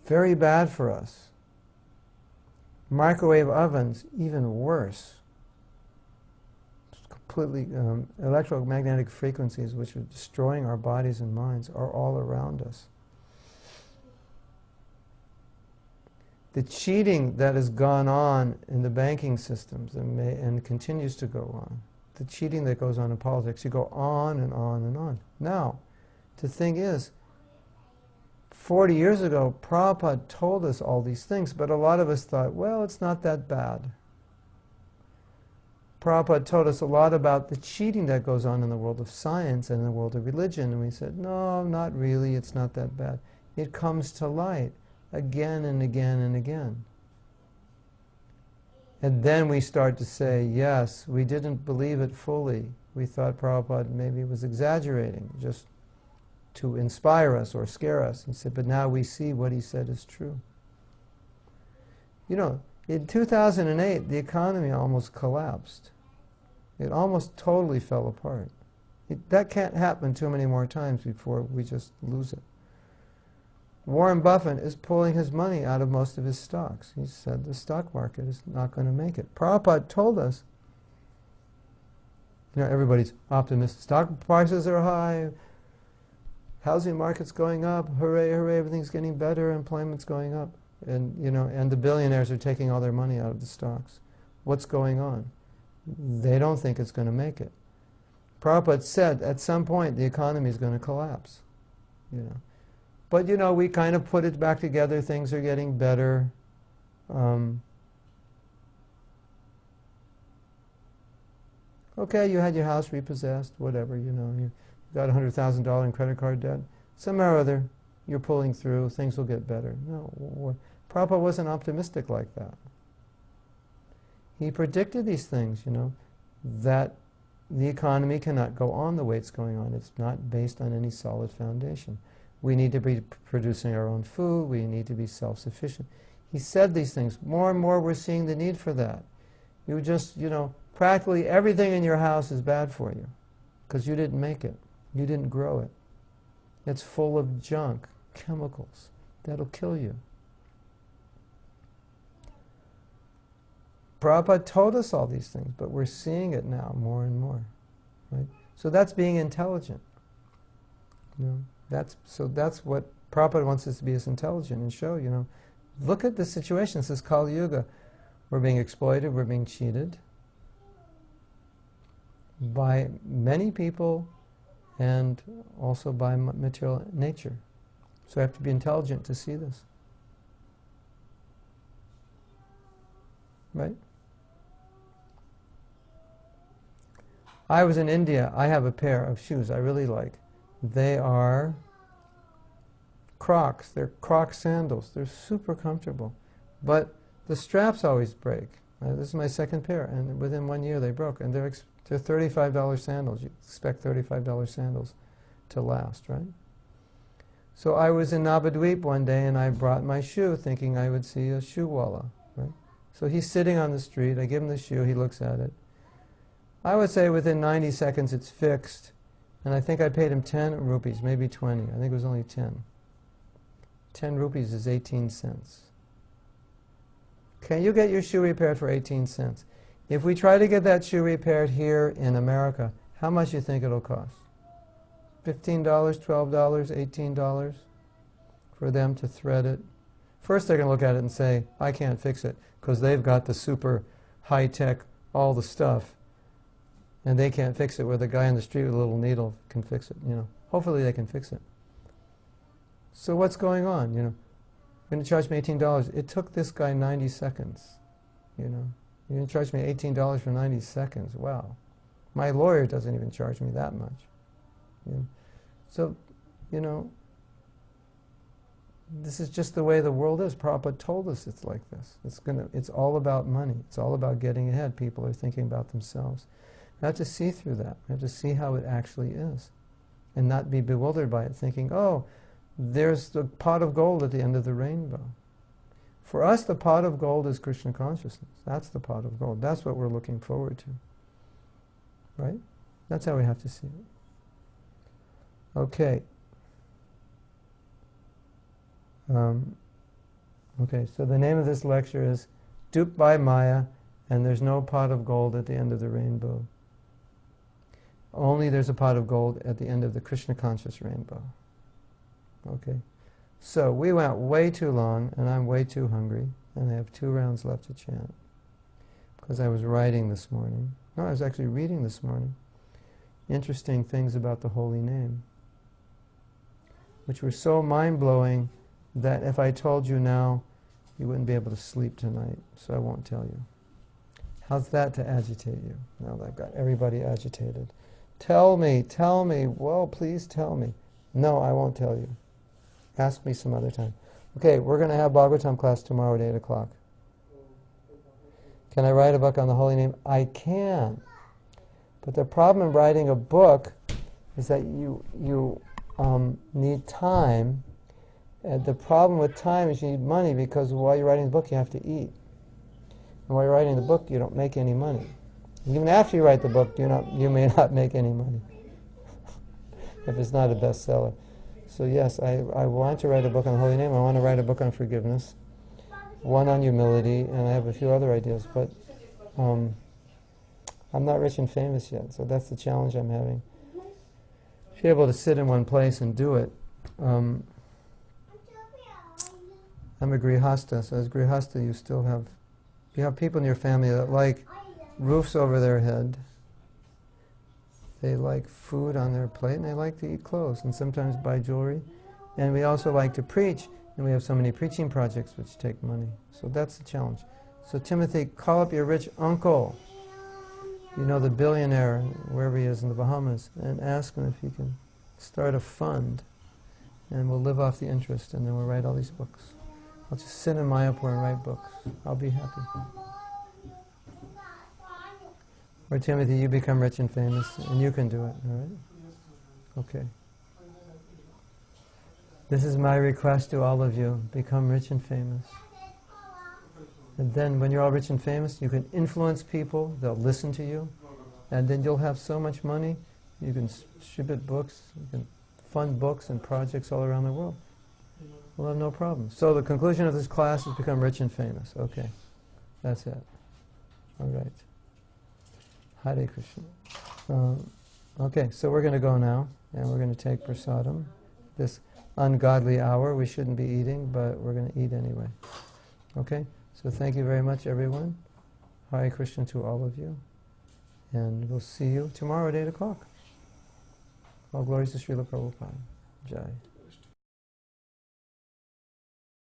Very bad for us. Microwave ovens, even worse. completely electromagnetic frequencies which are destroying our bodies and minds are all around us. The cheating that has gone on in the banking systems and continues to go on, the cheating that goes on in politics, you go on and on and on. Now, the thing is, 40 years ago, Prabhupada told us all these things, but a lot of us thought, well, it's not that bad. Prabhupada told us a lot about the cheating that goes on in the world of science and in the world of religion, and we said, no, not really, it's not that bad. It comes to light again and again and again. And then we start to say, yes, we didn't believe it fully. We thought Prabhupada maybe was exaggerating, just to inspire us or scare us. He said, but now we see what he said is true. You know, in 2008, the economy almost collapsed. It almost totally fell apart. That can't happen too many more times before we just lose it. Warren Buffett is pulling his money out of most of his stocks. He said the stock market is not going to make it. Prabhupada told us, you know, everybody's optimistic. Stock prices are high, housing market's going up, hooray, hooray, everything's getting better, employment's going up. And, you know, and the billionaires are taking all their money out of the stocks. What's going on? They don't think it's going to make it. Prabhupada said at some point the economy is going to collapse, you know. But, you know, we kind of put it back together. Things are getting better. Okay, you had your house repossessed, whatever, you know. You got $100,000 in credit card debt. Somehow or other, you're pulling through. Things will get better. No, Prabhupada wasn't optimistic like that. He predicted these things, you know, that the economy cannot go on the way it's going on. It's not based on any solid foundation. We need to be producing our own food. We need to be self-sufficient. He said these things. More and more we're seeing the need for that. You just, you know, practically everything in your house is bad for you because you didn't make it. You didn't grow it. It's full of junk, chemicals that'll kill you. Prabhupada told us all these things, but we're seeing it now more and more. Right? So that's being intelligent. You know? That's what Prabhupada wants us to be, as intelligent and show, you know, look at the situation. This is Kali Yuga. We're being exploited, we're being cheated by many people and also by material nature. So we have to be intelligent to see this. Right? I was in India. I have a pair of shoes I really like. They are Crocs. They're Croc sandals. They're super comfortable. But the straps always break. This is my second pair, and within 1 year they broke. And they're $35 sandals. You expect $35 sandals to last, right? So I was in Navadvip one day, and I brought my shoe thinking I would see a shoe walla, right? So he's sitting on the street. I give him the shoe. He looks at it. I would say within 90 seconds it's fixed. And I think I paid him 10 rupees, maybe 20. I think it was only 10. 10 rupees is 18 cents. Can you get your shoe repaired for 18 cents? If we try to get that shoe repaired here in America, how much do you think it'll cost? $15, $12, $18 for them to thread it? First they're going to look at it and say, I can't fix it, because they've got the super high-tech, all the stuff. And they can't fix it, where the guy on the street with a little needle can fix it, you know. Hopefully they can fix it. So what's going on, you know? You're going to charge me $18. It took this guy 90 seconds, you know. You're going to charge me $18 for 90 seconds. Wow. My lawyer doesn't even charge me that much. You know? So, you know, this is just the way the world is. Prabhupada told us it's like this. It's all about money. It's all about getting ahead. People are thinking about themselves. We have to see through that. We have to see how it actually is and not be bewildered by it, thinking, oh, there's the pot of gold at the end of the rainbow. For us, the pot of gold is Krishna consciousness. That's the pot of gold. That's what we're looking forward to. Right? That's how we have to see it. Okay. Okay, so the name of this lecture is Duped by Maya, and there's no pot of gold at the end of the rainbow. Only there's a pot of gold at the end of the Krishna conscious rainbow. Okay? So we went way too long, and I'm way too hungry, and I have 2 rounds left to chant. Because I was writing this morning. No, I was actually reading this morning. Interesting things about the holy name, which were so mind-blowing that if I told you now, you wouldn't be able to sleep tonight, so I won't tell you. How's that to agitate you? Now that I've got everybody agitated. Tell me, well, please tell me. No, I won't tell you. Ask me some other time. Okay, we're going to have Bhagavatam class tomorrow at 8 o'clock. Can I write a book on the holy name? I can. But the problem in writing a book is that you need time. And the problem with time is you need money, because while you're writing the book, you have to eat. And while you're writing the book, you don't make any money. Even after you write the book, you may not make any money if it's not a bestseller. So yes, I want to write a book on the holy name. I want to write a book on forgiveness, one on humility, and I have a few other ideas. But I'm not rich and famous yet, so that's the challenge I'm having. To be able to sit in one place and do it. I'm a grihasta, so as grihasta you have people in your family that like roofs over their head, they like food on their plate, and they like to eat clothes, and sometimes buy jewelry. And we also like to preach, and we have so many preaching projects which take money. So that's the challenge. So Timothy, call up your rich uncle, you know, the billionaire, wherever he is in the Bahamas, and ask him if he can start a fund, and we'll live off the interest, and then we'll write all these books. I'll just sit in Mayapur and write books. I'll be happy. Or Timothy, you become rich and famous, and you can do it, all right? Okay. This is my request to all of you. Become rich and famous. And then when you're all rich and famous, you can influence people, they'll listen to you, and then you'll have so much money, you can distribute books, you can fund books and projects all around the world. We'll have no problem. So the conclusion of this class is become rich and famous. Okay, that's it. All right. Hare Krishna. Okay, so we're going to go now, and we're going to take prasadam. This ungodly hour, we shouldn't be eating, but we're going to eat anyway. Okay? So thank you very much, everyone. Hare Krishna to all of you. And we'll see you tomorrow at 8 o'clock. All glories to Srila Prabhupada. Jai.